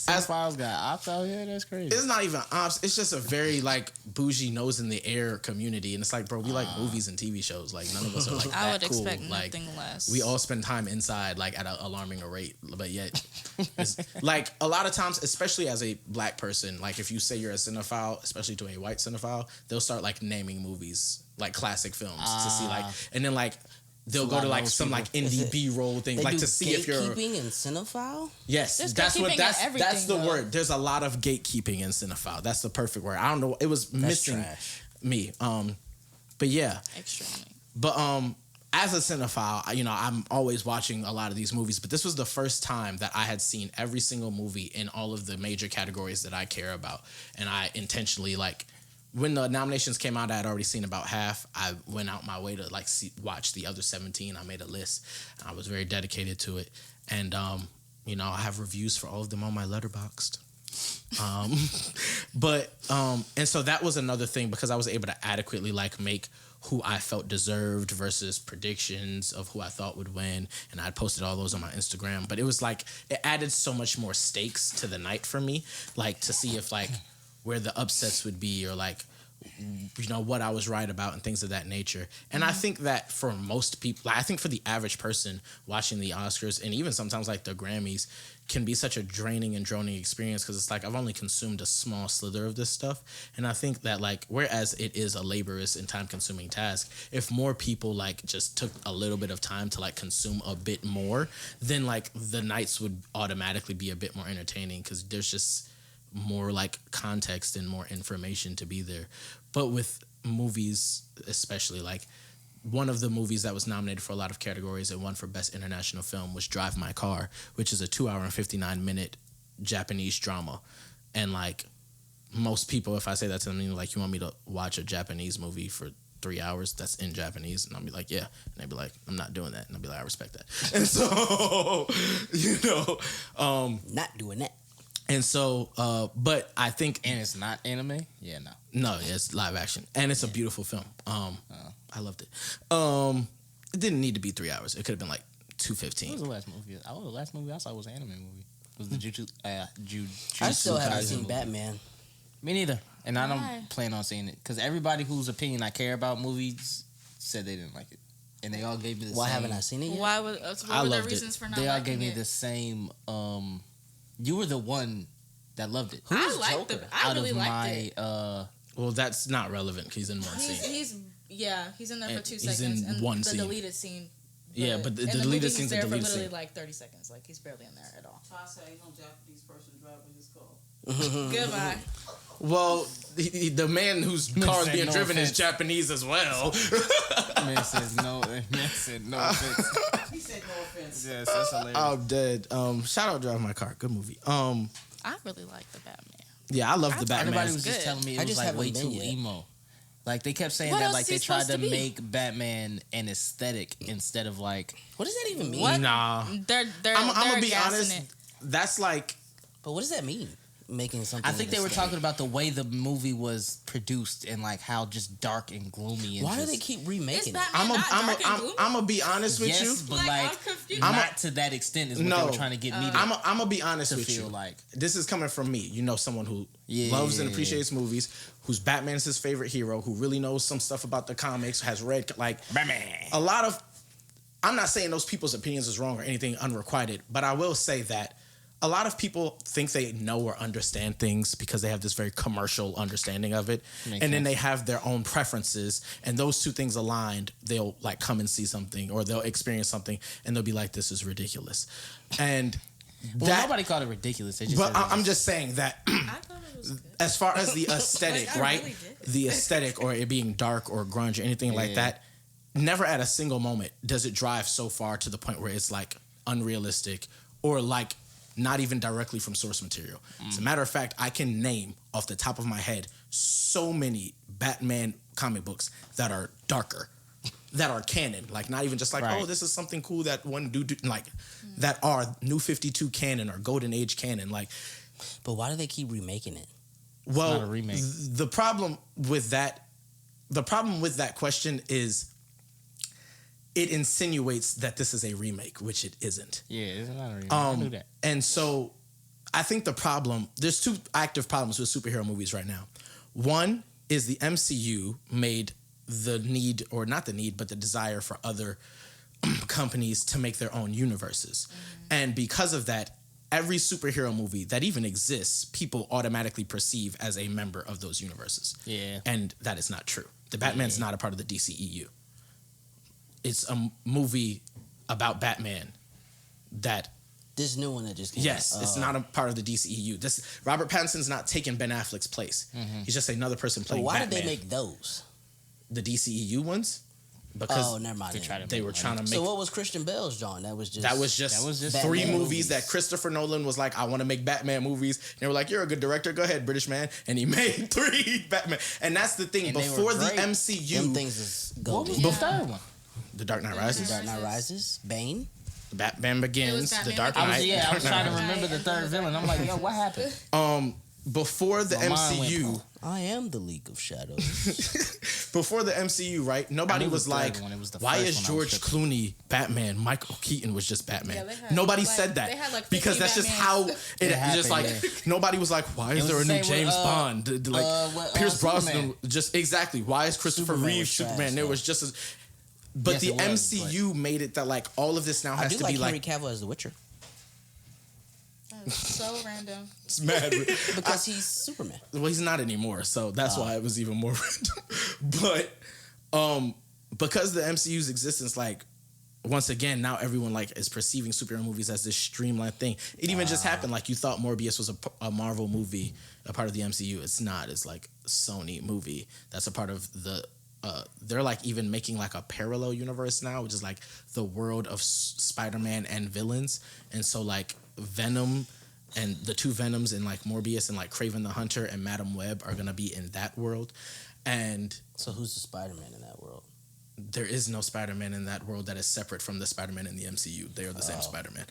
As files got ops out here, that's crazy. it's not even ops. It's just a very like bougie nose in the air community, and it's like, bro, we like movies and TV shows. Like none of us are like I that would cool. expect Like nothing less. we all spend time inside, like at an alarming rate. But yet, it's, like a lot of times, especially as a black person, like if you say you're a cinephile, especially to a white cinephile, they'll start like naming movies, like classic films, to see like, and then like. They'll So go to like like those some like indie B-roll thing, They like do to see if you're gatekeeping and cinephile. yes, There's that's what gatekeeping in that's everything, the though. word. There's a lot of gatekeeping in cinephile. That's the perfect word. I don't know. It was missing trash. me. But yeah. Extremely. But as a cinephile, I'm always watching a lot of these movies. But this was the first time that I had seen every single movie in all of the major categories that I care about, and I intentionally like. When the nominations came out, I had already seen about half. I went out my way to like watch the other 17. I made a list. I was very dedicated to it, and I have reviews for all of them on my Letterboxd. And so that was another thing because I was able to adequately like make who I felt deserved versus predictions of who I thought would win. And I'd posted all those on my Instagram. But it was like, it added so much more stakes to the night for me. Like to see if like where the upsets would be or like, you know, what I was right about and things of that nature. And I think that for most people, like, I think for the average person watching the Oscars and even sometimes like the Grammys can be such a draining and droning experience because it's like I've only consumed a small slither of this stuff. And I think that like, whereas it is a laborious and time consuming task, if more people like just took a little bit of time to like consume a bit more, then like the nights would automatically be a bit more entertaining because there's just more like context and more information to be there. But with movies, especially like one of the movies that was nominated for a lot of categories and won for Best International Film was Drive My Car, which is a 2 hour and 59-minute Japanese drama. And like most people, if I say that to them, like, you want me to watch a Japanese movie for 3 hours that's in Japanese? And I'll be like, yeah. And they'd be like, I'm not doing that. And I'll be like, I respect that. And so, you know. Not doing that. And so, but I think... And it's not anime? Yeah, no. No, it's live action. And it's a beautiful film. I loved it. It didn't need to be 3 hours. It could have been like 2:15. What was the last movie? The last movie I saw was an anime movie. It was the Jujutsu. I still haven't Kaisen seen movie. Batman. Me neither. And I Why? don't plan on seeing it. Because everybody whose opinion I care about movies said they didn't like it. And they all gave me the same... Why haven't I seen it yet? Why was? What I were their loved it. reasons for not They all liking gave me it? the same... you were the one that loved it. I liked it. I Out really of liked my... it. Well, that's not relevant because he's in one scene. He's in there for And 2 he's seconds. in and one the scene. deleted scene. Yeah, but the in deleted movie, scene's he's a there deleted for literally scene. like 30 seconds. Like, he's barely in there at all. Tasha, ain't no Japanese person driving his car. Goodbye. Well, the man whose car is said being no driven is offense. Japanese as well. Man said no offense. He said no offense. Yes, that's hilarious. I'm dead. Shout out Drive My Car. Good movie. I really like the Batman. Yeah, I love the thought Batman. Everybody was just good. telling me I it was just like haven't way been too yet. emo. Like they kept saying What that else like is they he tried supposed to to be? make Batman an aesthetic instead of like... What does that even mean? What? Nah. They're I'm gonna be gassing honest. it. That's like... But what does that mean? Making something. I think they were aesthetic? talking about the way the movie was produced and like how just dark and gloomy. And Why do just, they keep Is remaking it? Batman not dark and gloomy? I'm gonna be honest with yes, you. but Like, like I'm confused. not to that extent is what they were trying to get me to, I'm gonna be honest to with feel you. like. This is coming from me. You know, someone who Yeah, loves yeah, and yeah, appreciates movies, whose Batman is his favorite hero, who really knows some stuff about the comics, has read like Batman. a lot of. I'm not saying those people's opinions is wrong or anything unrequited, but I will say that a lot of people think they know or understand things because they have this very commercial understanding of it. Makes And then sense. they have their own preferences, and those two things aligned, they'll like come and see something or they'll experience something and they'll be like, this is ridiculous. And Well, nobody called it ridiculous. They just but said it I'm was- just saying that I thought it was good. as far as the aesthetic, Like, I right? really did. The aesthetic or it being dark or grunge or anything like Yeah. that, never at a single moment does it drive so far to the point where it's like unrealistic or like not even directly from source material. As a matter of fact, I can name off the top of my head so many Batman comic books that are darker, that are canon. Like not even just like, Right. oh, this is something cool that one dude, like that are New 52 canon or Golden Age canon. Like, But why do they keep remaking it? well, not a remake. the problem with that question is it insinuates that this is a remake, which it isn't. yeah, it's not a remake. I knew that. And so I think there's two active problems with superhero movies right now. One is the MCU made the need, or not the need, but the desire for other companies to make their own universes. And because of that, every superhero movie that even exists, people automatically perceive as a member of those universes. Yeah. And that is not true. The Batman's not a part of the DCEU. It's a movie about Batman that, This new one that just came yes, out. it's not a part of the DCEU. Robert Pattinson's not taking Ben Affleck's place. He's just another person But playing why Batman. did they make those? The DCEU ones? Because Oh, never mind. They then. tried to they make were money. trying to make... So what was Christian Bale's John? That was just That was just Batman three movies movies. that Christopher Nolan was like, I want to make Batman movies. And they were like, you're a good director. Go ahead, British man. And he made 3 Batman. And that's the thing. And they were Before the great. them MCU, things is What golden. was the third one? The Dark Knight Rises, Dark Knight Rises, Bane. Batman Begins, Batman The Dark Begins. Knight. I was Dark trying to Knight. remember the third villain. I'm like, yo, what happened? before the My mind went, MCU, I am the League of Shadows. before the MCU, right? Nobody knew was the third like, one. It was the why first is one I was George tripping. Clooney Batman? Michael Keaton was just Batman. Yeah, they had, Nobody like, said that they had, like, because 50 that's just Batmans. how it happened, just like yeah. nobody was like, why is was there a the new same with, James Bond? Like Pierce Brosnan, Superman. just exactly. Why is Christopher Superman Reeve was trash, Superman? There though. was just as. But Yes, the it was, MCU made it that like all of this now I has do to like be Henry like Cavill as The Witcher That's so random. it's mad. because he's Superman. Well, he's not anymore, so that's why it was even more random. But because the MCU's existence, like once again, now everyone like is perceiving superhero movies as this streamlined thing. It even just happened. Like you thought Morbius was a Marvel movie, a part of the MCU. It's not. It's like a Sony movie that's a part of the. They're like even making like a parallel universe now, which is like the world of Spider-Man and villains, and so like Venom and the two Venoms in like Morbius and like Kraven the Hunter and Madam Web are gonna be in that world, and So who's the Spider-Man in that world? there is no Spider-Man in that world that is separate from the Spider-Man in the MCU. They are the same Spider-Man,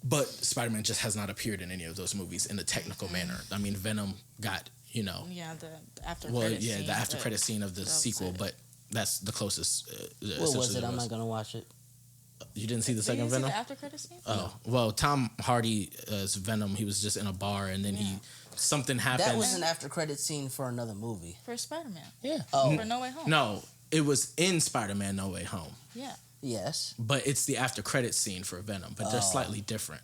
but Spider-Man just has not appeared in any of those movies in a technical manner. I mean, Venom got Yeah, the after well, credit yeah, scene, the after but credit scene of the that was sequel, it. but that's the closest. What was essentially it? I'm was. not gonna watch it. You didn't see the Did second you see Venom? the after credit scene? Oh, well, Tom Hardy as Venom, he was just in a bar and then something happened. That was an after credit scene for another movie. For Spider-Man. yeah. Oh. For No Way Home. No, it was in Spider-Man No Way Home, Yeah. Yes. but it's the after credit scene for Venom, but they're slightly different.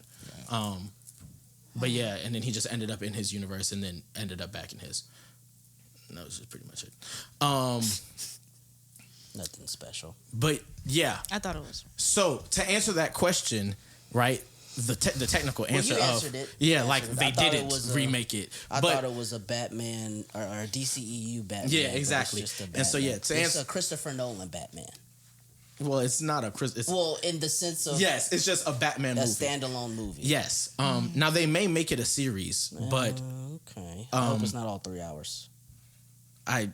But yeah, and then he just ended up in his universe and then ended up back in his. And that was just pretty much it. Nothing special. But yeah, I thought it was. so to answer that question, right? The technical answer you of answered it. yeah, You like answered it. they I thought it didn't was remake it. I but thought it was a Batman or a DCEU Batman. Yeah, but it's exactly. just a And so, yeah, Batman. to it's answer- a Christopher Nolan Batman. well, it's not a Chris. It's, Well, in the sense of yes, it's just a Batman a movie. standalone movie. Yes. Now they may make it a series, but Okay. I hope it's not all 3 hours. I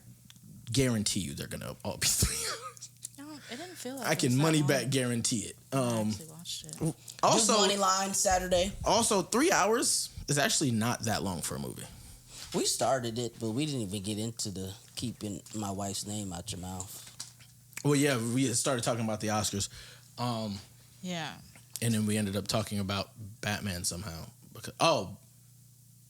guarantee you they're gonna all be 3 hours. No, it didn't feel like I it can was that money long. back guarantee it. I actually watched it. Just Also, Money Line Saturday. 3 hours is actually not that long for a movie. We started it, but we didn't even get into the keeping my wife's name out your mouth. Well, yeah, we started talking about the Oscars, Yeah. and then we ended up talking about Batman somehow.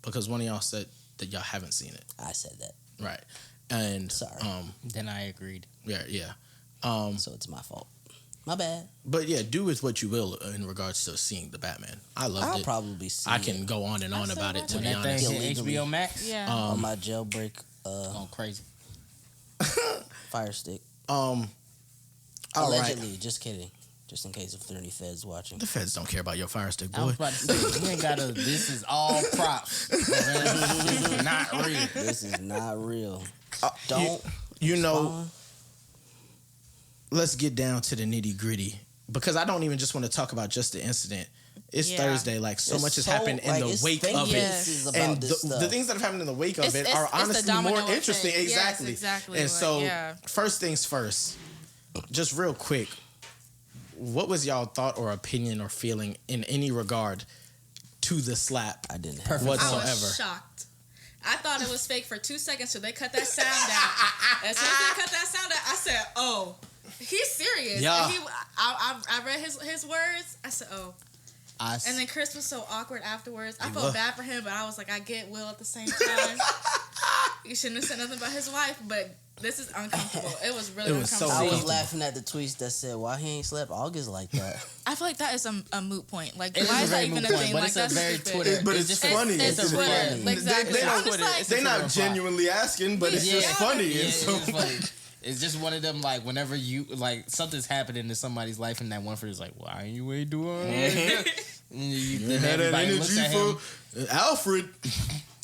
Because one of y'all said that y'all haven't seen it, I said that. right? And Sorry. Then I agreed. yeah. So it's my fault. My bad. But yeah, do with what you will in regards to seeing the Batman. I loved I'll it. probably see I it can go on and on still about it, to watching be When that thing honest. hit Illegally. HBO Max, Yeah. on my jailbreak going crazy. Fire Stick. All Allegedly. right. Just kidding. Just in case if there are any feds watching. The feds don't care about your Fire Stick, I boy. was about to say, you ain't gotta. This is all props. This is not real. This is not real. Uh, Don't. You know, spawn. let's get down to the nitty gritty. Because I don't even just want to talk about just the incident. It's Yeah. Thursday. Like, so It's much has so, happened in like, the it's wake thinking of it. Yes. pieces about And this the stuff. things that have happened in the wake of It's- it are it's the honestly domino more effect. interesting. Yes, Exactly. exactly. And Like, so, yeah. first things first, just real quick, what was y'all thought or opinion or feeling in any regard to the slap I didn't have Perfect. I whatsoever? was shocked. I thought it was fake for 2 seconds till they cut that sound out. As soon as they cut that sound out, I said, "Oh, he's serious." Yeah. And I read his words. I said, "Oh." And then Chris was so awkward afterwards. I felt was. bad for him, but I was like, I get Will at the same time. You shouldn't have said nothing about his wife, but this is uncomfortable. It was really It was so uncomfortable. I was uncomfortable. laughing at the tweets that said, "Why he ain't slept August like that?" I feel like that is a moot point. Like, It why is is a that very even moot a point, thing? but Like, it's a that's very stupid. Twitter. But it's just funny. It's It's Twitter. funny. Exactly. They I'm don't- just like, They're not It's a real genuinely asking, but it's Yeah. just funny. Yeah, And so, it's funny. It's just one of them, like, whenever you, like, something's happening in somebody's life and that one person's like, why you ain't doing it? you Then had that everybody looks energy at him for Alfred.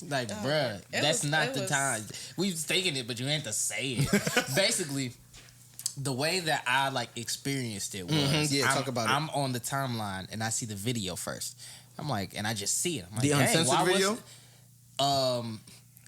like, bruh, it that's was- not it the was- time. We was thinking it, but you ain't to say it. Basically, the way that I, like, experienced it was, Yeah, talk about it. I'm on the timeline and I see the video first. I'm like, and I just see it. I'm like, The dang, uncensored why video?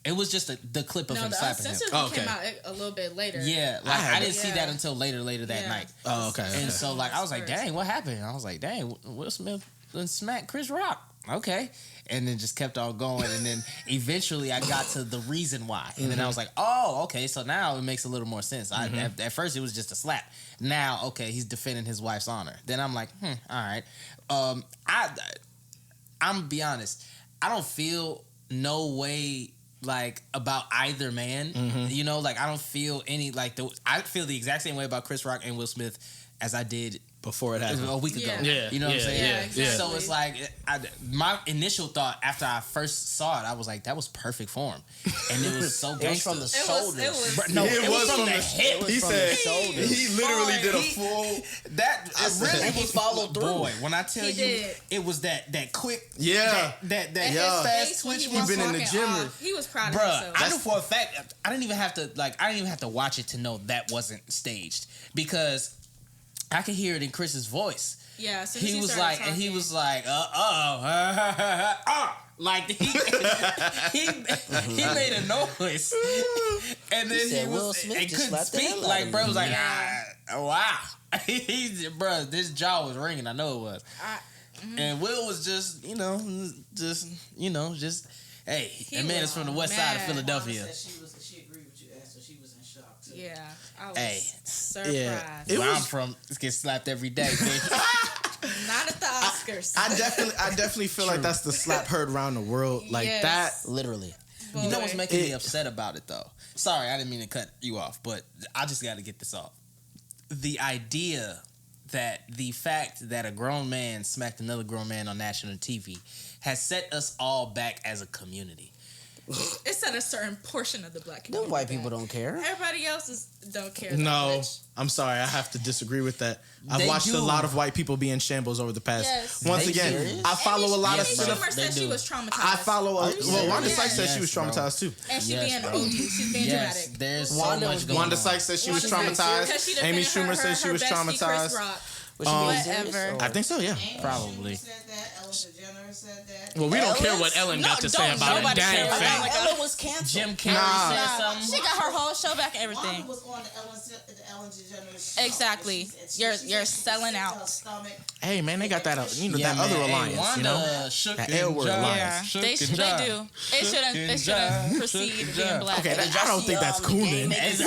It was just the clip of no, him the slapping him. uncensored Oh, one came okay. out a little bit later. Yeah, like had I didn't it. see Yeah. that until later that Yeah. night. Oh, okay. And so, like, I was like, First. dang, what happened? And I was like, dang, Will Smith done smacked Chris Rock. okay. And then just kept on going. And then eventually I got to the reason why. And then I was like, oh, okay. So now it makes a little more sense. At first it was just a slap. Now, okay, he's defending his wife's honor. Then I'm like, all right. I'm going to be honest. I don't feel no way like about either man. You know, like I don't feel any like I feel the exact same way about Chris Rock and Will Smith as I did before it happened a week ago. You know what I'm saying? Yeah, exactly. So it's like my initial thought after I first saw it, I was like, that was perfect form, and it was so It was gangster. from the shoulders. It was from the hip. He said he literally did a full. That And he followed through. Boy, when I tell He you, did. it was that quick. Yeah. That And his Yeah. face fast when twitch. he was been in the walking gym. off, he was proud of Bruh, himself. I knew for a fact. I didn't even have to watch it to know that wasn't staged because I could hear it in Chris's voice. Yeah, so He was like, and he was like, like he made a noise, and then he said, Will was Smith and just couldn't slapped the speak. hell out Like of bro him. was like, Yeah. wow, bro, this jaw was ringing. I know it was, and Will was just, hey, that man is from the west side of mad. Philadelphia. She agreed with you, so she was in shock too. Yeah, I was Hey. surprised. Yeah. Where I'm from, it gets slapped every day, baby. Not at the Oscars. I definitely feel like that's the slap heard around the world. Like Yes. that. Literally. You know what's making me It- upset about it, though? Sorry, I didn't mean to cut you off, but I just got to get this off. The idea that the fact that a grown man smacked another grown man on national TV has set us all back as a community. It's at a certain portion of the black community. Them white people don't care. Everybody else don't care. that No, much. I'm sorry. I have to disagree with that. I've They watched do. a lot of white people be in shambles over the past. Yes. Once They again, serious? I follow a lot Amy of Yes, bro. stuff. Schumer said They she do. was traumatized. I follow. Well, Wanda serious? Sykes said she Yes, was bro. traumatized too. And she Yes, being bro. OD. She's being Yes, dramatic. there's so Wanda much was- going Wanda on. Sykes said she was Wanda's traumatized. Because she Amy defended Schumer said she was her bestie, traumatized. Chris Rock. Was she being Whatever. serious, or- I think so. Yeah. Amy Probably. Schumer said that. Ellen DeGeneres said that. Well, we don't care Ellen? what Ellen got to No, say don't about a nobody dang care about thing. Ellen. Ellen was canceled. Jim Carrey Nah. said something. She got her whole show back and Wanda everything. was on the Ellen DeGeneres show. Exactly. And she You're said she was selling sick to out. her stomach. Hey man, they got that. Yeah, that other man. alliance. Hey, You know. Wanda shook That and L word jive. alliance. Yeah, Shook they and do. jive. It shouldn't proceed Shook and being jive. black. Okay, Did I y'all don't see, think that's the cool game then. making-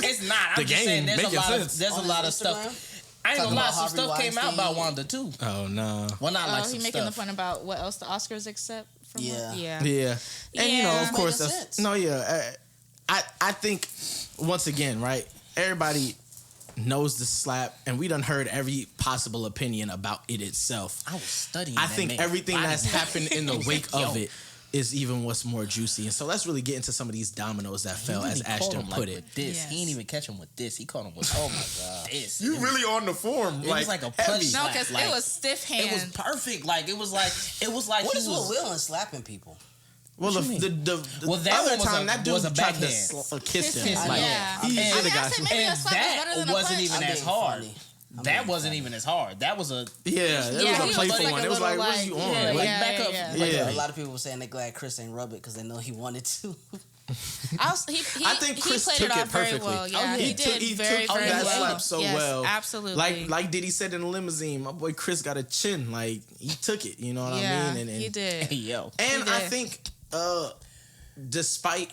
It's not. I'm The just saying game there's a making lot sense. of there's a On lot his of Instagram? stuff. I ain't Talking gonna lie, about some stuff Harvey came out about Weinstein. Wanda too. Oh no. Well, not like He some making the stuff. fun about what else the Oscars accept from Yeah. her? Yeah. Yeah. And you know, Yeah. of course, Making that's sense. no. Yeah. I think once again, right? Everybody knows the slap, and we done heard every possible opinion about it itself. I was studying. I that think man. everything Body that's movement. happened in the wake Yo. of it is even what's more juicy. And so let's really get into some of these dominoes that fell, as He caught Ashton him, put like, it. with this. Yes. He didn't even catch him with this. He caught him with oh my god, this. You really on the form? It was like a punch. heavy. No, because Like, it was stiff hand. It was perfect. Like it was like What he is was. Will and slapping people? Well, What you the Well, that other one was time a- that dude was a tried to backhand. kiss him. Kiss Like, him. Yeah. he And- should have I got said some. maybe a And slap is better that than a wasn't punch. even I'm as being hard. funny. I'm That being wasn't funny. even as hard. That was a Yeah, it Yeah, was he a was playful like one. a It was little like, what are you like- on? yeah, Like, yeah, back up. yeah. Yeah. A lot of people were saying they're glad Chris ain't rub it because they know he wanted to. I think Chris played took it it off very perfectly. well. Yeah, He he took- did he very, took very that well. slap so Yes, well. Absolutely. Like Diddy said in the limousine, my boy Chris got a chin. Like he took it. You know what yeah, I mean? And he did. yo. And He I did. think, despite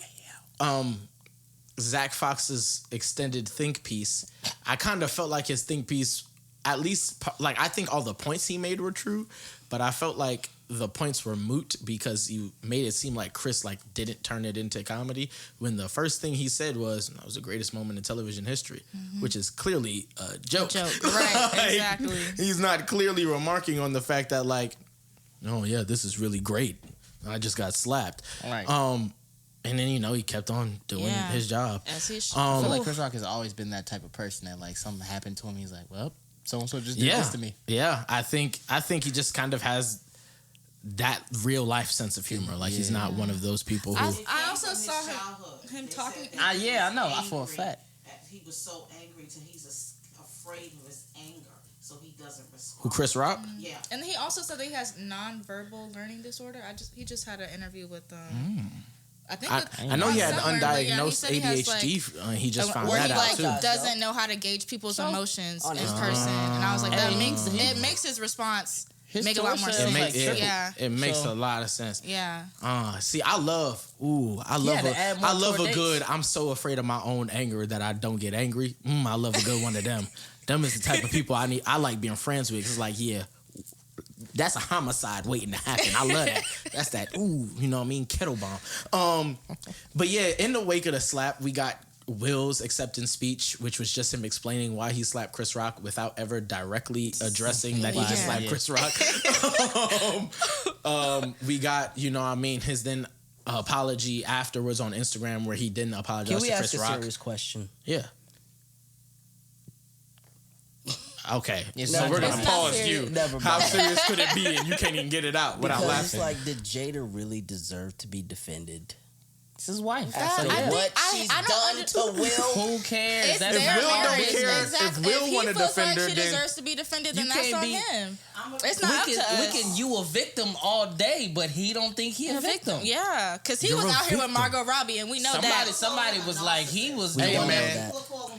Zach Fox's extended think piece, I kind of felt like his think piece, at least, like I think all the points he made were true, but I felt like the points were moot because you made it seem like Chris like didn't turn it into comedy when the first thing he said was that was the greatest moment in television history, which is clearly a joke. Right, Like, exactly. He's not clearly remarking on the fact that like, oh yeah, this is really great. I just got slapped. Right. And then he kept on doing Yeah. his job. As he should. I feel like Chris Rock has always been that type of person that like something happened to him. He's like, well, so and so just did this to me. Yeah, I think he just kind of has that real life sense of humor. Like he's not one of those people who. I also From his saw childhood. him They talking. said that he Yeah, I was know. angry. For a fact. He was so angry till he's afraid of his anger, so he doesn't respond. Who, Chris Rock? Yeah. And he also said that he has non-verbal learning disorder. He just had an interview with I think I know he had somewhere, but yeah, he undiagnosed said he has, ADHD. He just found where that he out like too. doesn't know how to gauge people's emotions on in his person, and I was like, that And makes his response His make a lot more torso sense. is like triple. Yeah. It makes So- a lot of sense. Yeah. See, I love to add more I love to a our good. dates. I'm so afraid of my own anger that I don't get angry. I love a good one of them. Them is the type of people I need. I like being friends with. It's like, yeah, that's a homicide waiting to happen. I love that. That's that. You know what I mean? Kettle bomb. But yeah, in the wake of the slap, we got Will's acceptance speech, which was just him explaining why he slapped Chris Rock without ever directly addressing that he just slapped Chris Rock. We got, you know what I mean, his then apology afterwards on Instagram where he didn't apologize Can we to ask Chris a Rock. serious question? Yeah. Okay, It's so not we're serious. gonna It's not pause serious. you. Never How mind. serious could it be, and you can't even get it out without Because laughing? it's like, did Jada really deserve to be defended? It's his wife. After I what think- she's I don't done under- to Will? Who cares? It's That's their Will don't marriage. care, Exactly. if Will he wanna feels defend her, like she then deserves to be defended, then you that's can't on be- him. It's not up to us. You a victim all day, but he don't think he a victim. Yeah, because he You're was a out here with victim. Margot Robbie, and we know that. Somebody was like, he was Hey, doing man.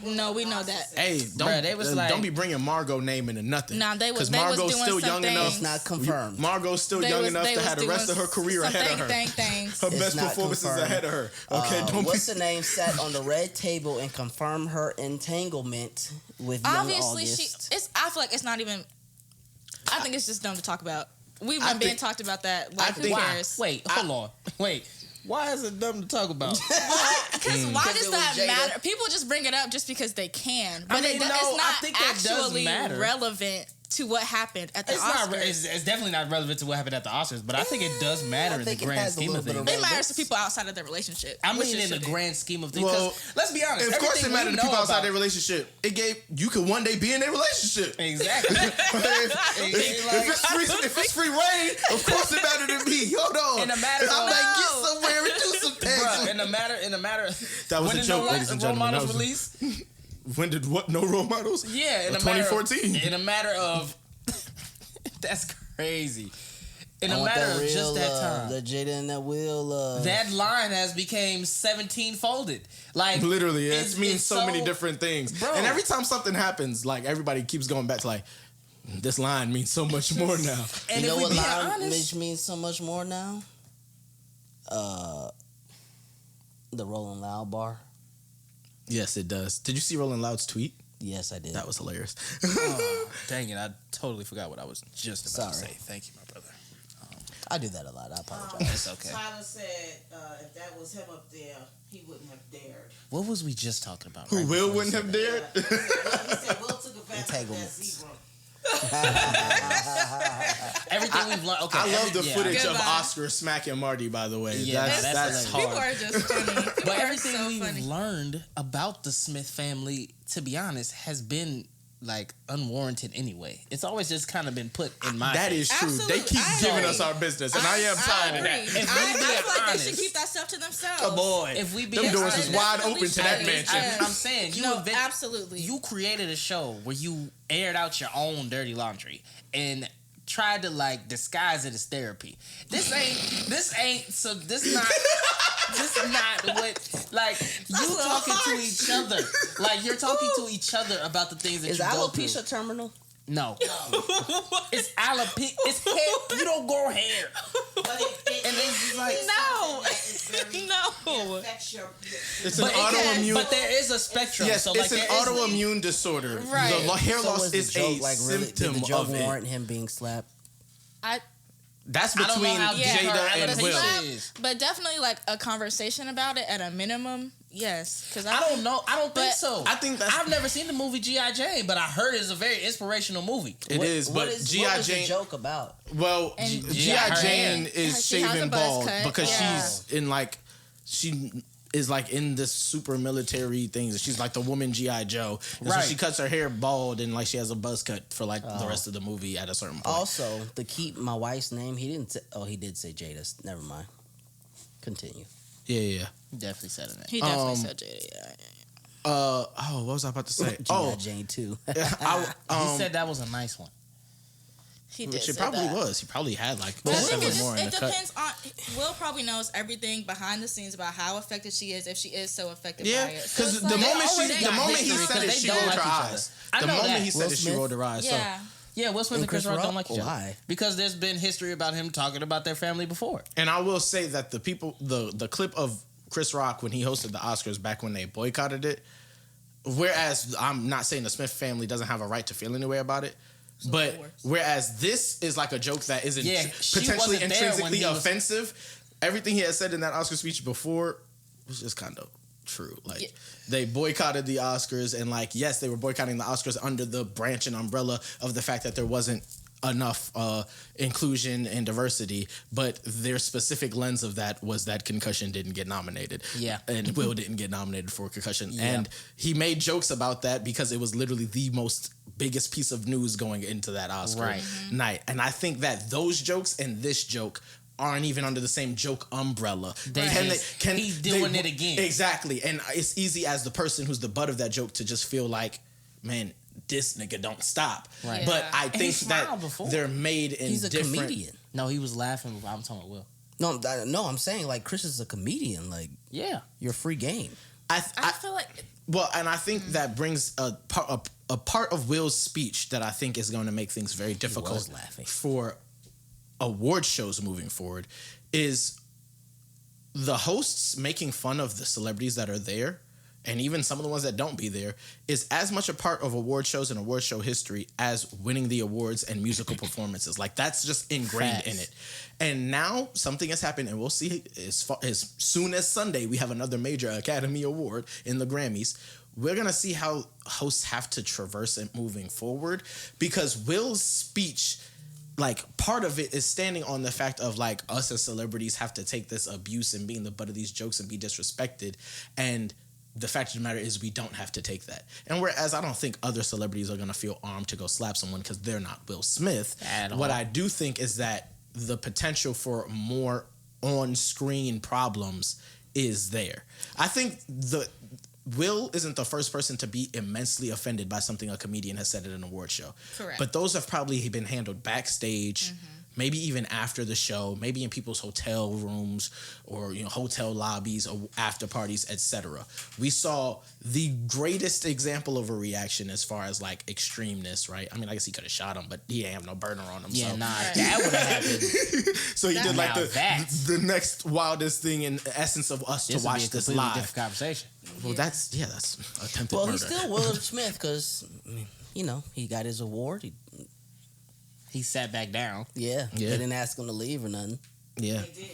No, we know that. Hey, Bruh, they was like- don't be bringing Margot name into nothing. Nah, they was- because they was Margot's doing still some young things. enough. It's not confirmed. Margot's still They young was- enough they to was have the rest of doing her career ahead of her. things. Her It's best not performances confirmed. ahead of her. Okay, don't What's be. the name sat on the red table and confirmed her entanglement with young Obviously, August. I feel like it's not even. I think it's just dumb to talk about. We've I been being think- talked about that. I Like, who think- cares? Wait, hold on. Wait. Why is it dumb to talk about? Because why Because does it was that Jada. matter? People just bring it up just because they can, but mean, it's no, not I think that does actually matter. relevant to what happened at the It's Oscars. not. It's definitely not relevant to what happened at the Oscars, but I think it does matter in the think it grand has a scheme of little bit things. of It matters to people outside of their relationship. I which mean, it in the should be. grand scheme of things. Well, 'Cause let's be honest. Of course, it everything mattered we to people know outside about- their relationship. It gave you could one day be in a relationship. Exactly. If it's free reign, of course it mattered to me. Hold on. In a matter I of- might get somewhere and do some Bruh, things. in the matter. That was when a did joke, No ladies and Role gentlemen. Models That was a- release? When did what? No role models? Yeah, in a 2014. In a matter of. That's crazy. In I a want matter that of real, just that time. that Jada and that Will. That line has became 17 folded. Like Literally, it it's- means it's so many different things. Bro. And every time something happens, like everybody keeps going back to like, this line means so much more now. And You know if we what being line honest, means so much more now? The Rolling Loud bar. Yes, it does. Did you see Rolling Loud's tweet? Yes, I did. That was hilarious. oh, dang it, I totally forgot what I was just about Sorry. to say. Thank you, my brother. I do that a lot. I apologize. It's okay. Tyler said if that was him up there, he wouldn't have dared. What was we just talking about? Who right Will before wouldn't you have said dared? He said Will took advantage of that Entanglements. zebra. that? Everything we've learned. Okay, I love the footage of Goodbye. Oscar smacking Marty, by the way. Yeah, that's hilarious. hard. People are just funny. People But are everything so we've funny. learned about the Smith family, to be honest, has been like unwarranted anyway. It's always just kind of been put in my That face. is true. Absolutely. They keep I giving agree. us our business, and I am tired of agree. that. If we I being feel like they honest- should keep that stuff to themselves. Come on. If we be Them doors honest- is wide Definitely open to that should. mansion. Yes. I'm saying you No, invented- absolutely. You created a show where you aired out your own dirty laundry and tried to like disguise it as therapy. This not what like you talking to each other. Like you're talking to each other about the things that Is you go through. alopecia terminal? No. It's alopecia. It's hair. You don't grow hair. But it And it's just like No. it's very, No. it affects your It's an But, it can, autoimmune. but there is a spectrum. Yes, so like it's an there is- autoimmune disorder. Right. The hair So loss was the is joke a like really? symptom Did the joke of it. warrant him being slapped? That's I don't know between how deep her Jada and alopecia Will. is. But definitely like a conversation about it at a minimum. Yes. Because I don't know. I don't think But so. I think that's- I've never seen the movie G.I. Jane, but I heard it's a very inspirational movie. It is, What but is G.I. the Jane. joke about? Well, And G.I. her Jane hair. is She has a shaving buzz bald cut, because yeah. she's in like she is like in this super military thing. She's like the woman G.I. Joe. And Right. So she cuts her hair bald and like she has a buzz cut for like the rest of the movie at a certain point. Also, to keep my wife's name, he didn't say. Oh, he did say Jada. Never mind. Continue. Yeah. Definitely said it. He definitely said Jada. Yeah. What was I about to say? G.I. Jane too. He said that was a nice one. He did which it say probably that. was. He probably had like But I think 7 more in it the cut. depends on. Will probably knows everything behind the scenes about how affected she is if she is so affected Yeah, by it. So because it's the like- moment already he got said history it, because she they don't rolled like her each other. eyes. I The know moment that. he said Will it, she Smith? rolled her eyes. Yeah. Yeah, Will Smith and Chris Rock don't like each other. Why? Because there's been history about him talking about their family before. And I will say that the clip of Chris Rock when he hosted the Oscars back when they boycotted it, whereas I'm not saying the Smith family doesn't have a right to feel any way about it, but whereas this is like a joke that isn't potentially intrinsically offensive, everything he had said in that Oscar speech before was just kind of true. Like, they boycotted the Oscars, and like, yes, they were boycotting the Oscars under the branch and umbrella of the fact that there wasn't enough inclusion and diversity, but their specific lens of that was that Concussion didn't get nominated. Yeah. And Will didn't get nominated for Concussion. Yeah. And he made jokes about that because it was literally the most biggest piece of news going into that Oscar night. And I think that those jokes and this joke aren't even under the same joke umbrella. He's doing it again. Exactly. And it's easy as the person who's the butt of that joke to just feel like, man, this nigga don't stop. Right. Yeah. But I think that they're made in He's a different... comedian. No, he was laughing. I'm talking about Will. No, I'm saying like Chris is a comedian. Like, you're free game. I feel like... Well, and I think that brings a part of Will's speech that I think is going to make things very difficult for award shows moving forward is the hosts making fun of the celebrities that are there, and even some of the ones that don't be there, is as much a part of award shows and award show history as winning the awards and musical performances. Like, that's just ingrained in it. And now something has happened, and we'll see as soon as Sunday we have another major Academy Award in the Grammys. We're going to see how hosts have to traverse it moving forward, because Will's speech, like, part of it is standing on the fact of, like, us as celebrities have to take this abuse and being the butt of these jokes and be disrespected. And the fact of the matter is we don't have to take that. And whereas I don't think other celebrities are going to feel armed to go slap someone because they're not Will Smith, what I do think is that the potential for more on-screen problems is there. I think Will isn't the first person to be immensely offended by something a comedian has said at an award show. Correct. But those have probably been handled backstage, maybe even after the show, maybe in people's hotel rooms or hotel lobbies or after parties, etc. We saw the greatest example of a reaction as far as like extremeness, right? I mean, I guess he could have shot him, but he didn't have no burner on him. Yeah, so. That would have happened. So he did like the next wildest thing in essence of us to watch this live. Different conversation. Well, that's attempted murder. Well, he's still Will Smith because he got his award. He sat back down. Yeah. They didn't ask him to leave or nothing. Yeah. They did.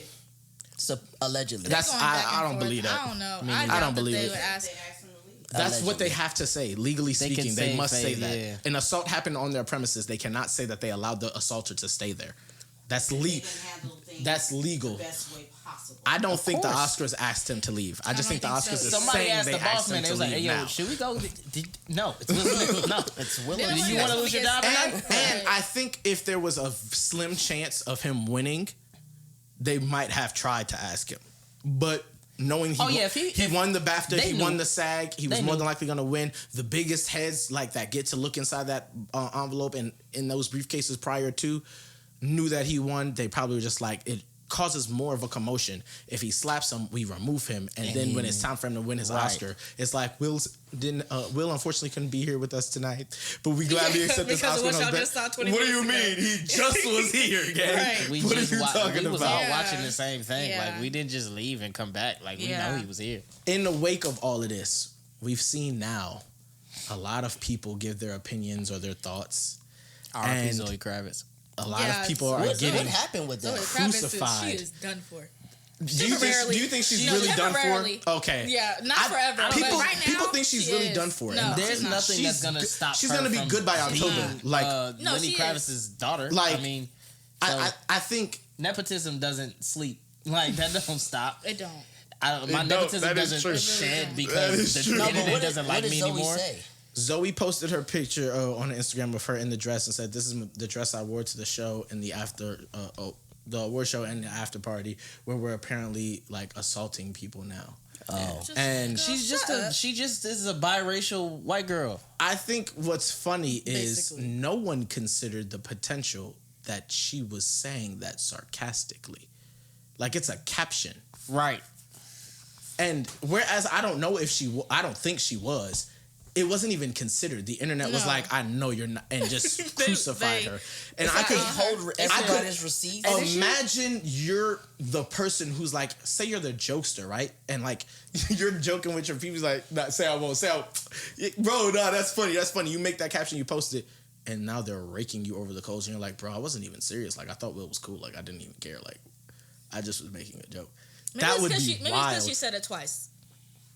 So allegedly. I don't believe that. I don't know. I don't believe it. That's Allegedly. what they have to say. Legally speaking, they must say that. Yeah. An assault happened on their premises. They cannot say that they allowed the assaulter to stay there. That's legal. That's legal. The best way possible. I don't think the Oscars asked him to leave. I just think the Oscars is saying they asked him to leave. Hey, yo, should we go? No, it's Will Smith. No, it's Will. Do you want to lose your job? And I think if there was a slim chance of him winning, they might have tried to ask him. But knowing he won the BAFTA, he won the SAG, he was more than likely going to win. The biggest heads like that get to look inside that envelope and in those briefcases prior to knew that he won. They probably were just like, it causes more of a commotion. If he slaps him, we remove him, and then when it's time for him to win his Oscar, it's like Will unfortunately couldn't be here with us tonight, but we gladly accept this Oscar. What do you mean? He just was here, gang. Right. What are you talking about? We was all watching the same thing. Yeah. Like, we didn't just leave and come back. Like, we know he was here. In the wake of all of this, we've seen now a lot of people give their opinions or their thoughts. R.I.P. Zoe Kravitz. A lot of people are getting what happened with that? Crucified. She is done for. Do you think she's really done for? Okay. Yeah, not forever. People, but right now, people think she's really done for. No, there's nothing that's gonna stop. She's gonna be good by October. Like Lenny Kravitz's daughter. Like, I mean, I think nepotism doesn't sleep. Like, that don't stop. It don't. My nepotism doesn't shed because the internet doesn't like me anymore. Zoe posted her picture on Instagram of her in the dress and said, "This is the dress I wore to the show and the award show and the after party where we're apparently like assaulting people now." Oh, and she just is a biracial white girl. I think what's funny is no one considered the potential that she was saying that sarcastically, like it's a caption, right? And whereas I don't know if I don't think she was. it wasn't even considered. The internet was No. like, I know you're not, and just crucified her. And I I could hold everybody's receipts. imagine you're the person who's like, say you're the jokester, right? And like you're joking with your people, like, nah, say I won't, say I won't. Bro, nah, that's funny. That's funny. You make that caption, you post it, and now they're raking you over the coals, and you're like, bro, I wasn't even serious. Like, I thought Will was cool. Like, I didn't even care. Like, I just was making a joke. Maybe That it's would 'cause be maybe it's wild. because she said it twice.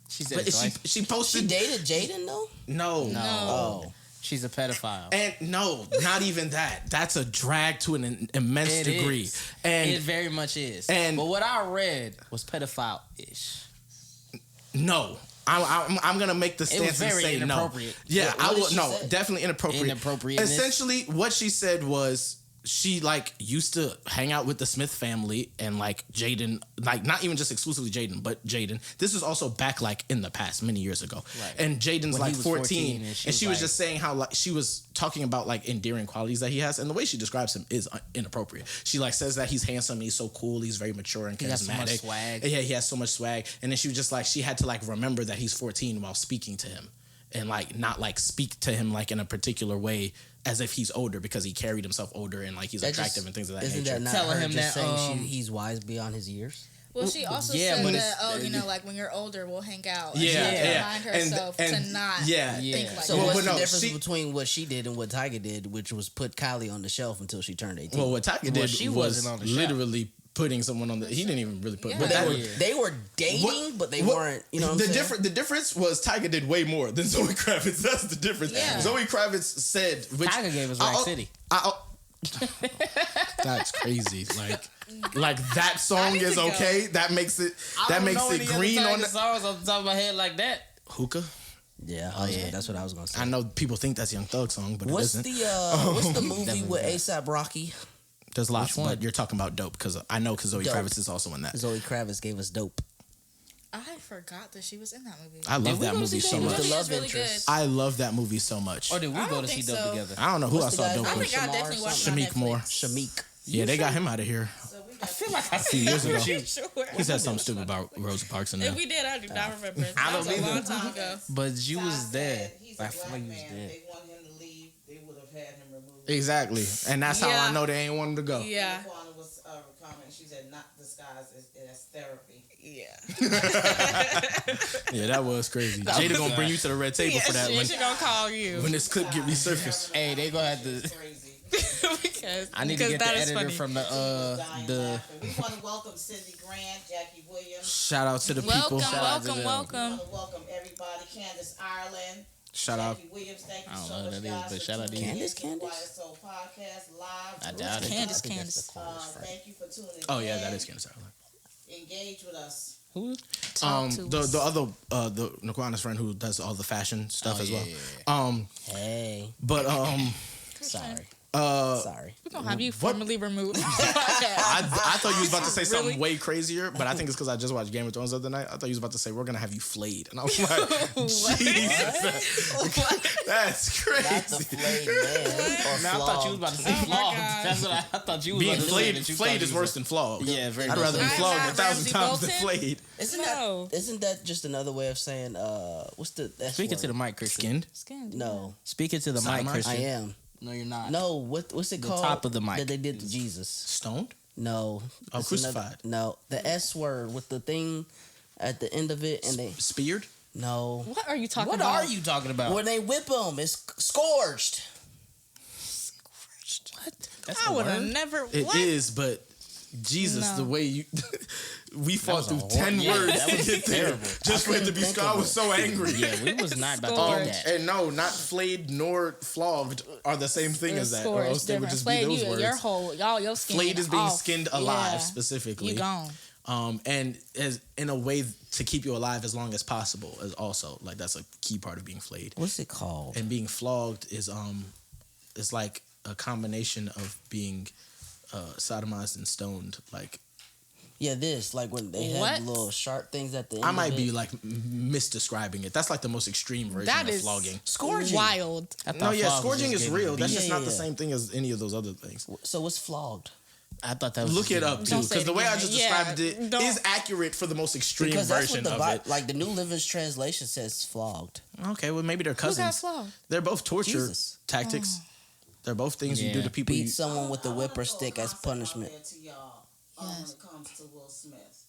She said But it twice. she She posted. dated Jaden though. No. Oh, She's a pedophile. And no, not even that. That's a drag to an immense It degree. is. And It very much is. and- but what I read was pedophile-ish. no, I'm gonna make the It stance was and very say no. inappropriate. Yeah, What I did will. she No, say? definitely inappropriate. Inappropriateness. Essentially, what she said was she like used to hang out with the Smith family and like Jaden, like not even just exclusively Jaden, but Jaden. This is also back like in the past, many years ago. Right. And Jaden's When like he was 14, and and she was like- just saying how like she was talking about like endearing qualities that he has, and the way she describes him is inappropriate. She like says that he's handsome, and he's so cool, he's very mature and charismatic. He has so much swag. Yeah, he has so much swag. And then she was just like, she had to like remember that he's 14 while speaking to him, and like not like speak to him like in a particular way as if he's older, because he carried himself older and like he's attractive and things of that isn't nature. that not Telling her him just that, saying he's wise beyond his years? Well, she also Yeah, said but that, it's- you know, like when you're older, we'll hang out. And Yeah, she had to yeah. remind herself to not yeah. think like So Well, that. what's but the no, difference she- between what she did and what Tiger did, which was put Kylie on the shelf until she turned 18? Well, what Tiger did she was wasn't on the shelf. literally putting someone on the. He didn't even really put. Yeah. But But that Yeah. was, they were dating, What- but they what- weren't. You know what I'm saying? The difference was Tiger did way more than Zoe Kravitz. That's the difference. Yeah. Zoe Kravitz said, which Tiger gave us Rack City. That's crazy. Like that song need to is go. okay. That makes it. That makes it green on the songs off the top of my head like that. hookah. Yeah, that's what I was gonna say. I know people think that's Young Thug song, but What's it isn't. what's the movie with ASAP Rocky? There's lots, Which one? but you're talking about Dope because I know because Zoe Dope. Kravitz is also in that. Zoe Kravitz gave us Dope. I forgot that she was in that movie. I love we that go movie see so that much. The movie love is really interest. good. I love that movie so much. Or did we I go don't to see think Dope so. together? I don't know who What's the I guy saw Dope I with. think I Shamar definitely or watched it on Shamik Moore. Netflix. Shamik. Yeah, they got him out of here So we I got feel like I a few years ago. Sure. He said something stupid about Rosa Parks and If them. we did, I do not remember. I That don't was a long either. time ago. But you was there. He's I a feel black like you was man. there. They want him to leave. They would have had him removed. Exactly, and that's how Yeah. I know they ain't want him to go. Yeah. Kwana was commenting. She said, "Not disguised as therapy." Yeah. Yeah, that was crazy. Jada gonna bring you to the red table for that she gonna call you when this clip get resurfaced. Hey, they gonna have to. Crazy. because I need to get the that is editor funny. from Dying the. laughing. We want to welcome Cindy Grant, Jackie Williams. Shout out to the Welcome, people. Shout out to welcome, them. We welcome. want to welcome everybody. Candace Ireland. Shout out. Jackie Williams, thank you I don't so know much, who that is, guys, but for shout out to tuning you. in Candace, to Candace? YSO Podcast live. I doubt it. Candace, I think Candace. that's the coolest friend. Thank you for tuning in. Oh yeah, that is Candace Ireland. Engage with us. Who? Talk to us. The other the Naquana's friend who does all the fashion stuff Oh, as yeah, well. yeah, Hey, But sorry. Sorry. We're gonna have you What? formally removed. I thought you was about to say something Really? way crazier, but I think it's because I just watched Game of Thrones the other night. I thought you was about to say we're gonna have you flayed, and I was like, Jesus, that's Not the crazy. flayed man. Or Man, I thought you was about to say Oh my flogged. God. That's what I thought you was Being about to say. flayed, that you flayed thought is you worse was- than flogged. Yeah, very I'd much rather be so. flogged I'm 1,000 not times than Ramsey flayed. No. Isn't that just another way of saying what's the S Speaking word? to the mic, Christian. Skinned. Skin. No. Speaking to the mic, Sodomite? I Christian. am. No, you're not. No, what's it The called? top of the mic that they did to Jesus. Stoned. No. Oh, It's crucified. no, the S word with the thing at the end of it, and they Speared. no. What are you talking What about? are you talking about? When they whip them, it's scourged. What? That's I a would have word? never. It is, but Jesus, No. the way you we fought was a through hor- 10 yeah, words that to was get there, terrible. just for it to couldn't be think scarred. I of was so angry. Yeah, we was not about to Scored. do that. And no, not flayed nor flogged are the same thing as that, or else they would just be Flayed, those you, words. your whole, your skin. Flayed is being off. skinned alive Yeah. specifically. You gone. And as in a way to keep you alive as long as possible is also like that's a key part of being flayed. What's it called? And being flogged is it's like a combination of being sodomized and stoned. Like Yeah, this like when they What? had little sharp things at the end. I might of be it. like misdescribing it. That's like the most extreme version That of is flogging. Scourging. Wild. I thought No, yeah, flog was scourging just is getting real. That's beat. just Yeah, not yeah, the yeah. same thing as any of those other things. So what's flogged? I thought that was Look it up too, Don't say because it the way I again. just Yeah, described it don't. is accurate for the most extreme Because that's what version the of it. like the New Living Translation says flogged. Okay, well maybe they're Who got cousins. flogged? They're both torture Jesus. tactics. They're both things you do Yeah. to people. Beat someone with a I whip wanna or throw a stick as concept out punishment. there to y'all, when it comes to Will Smith.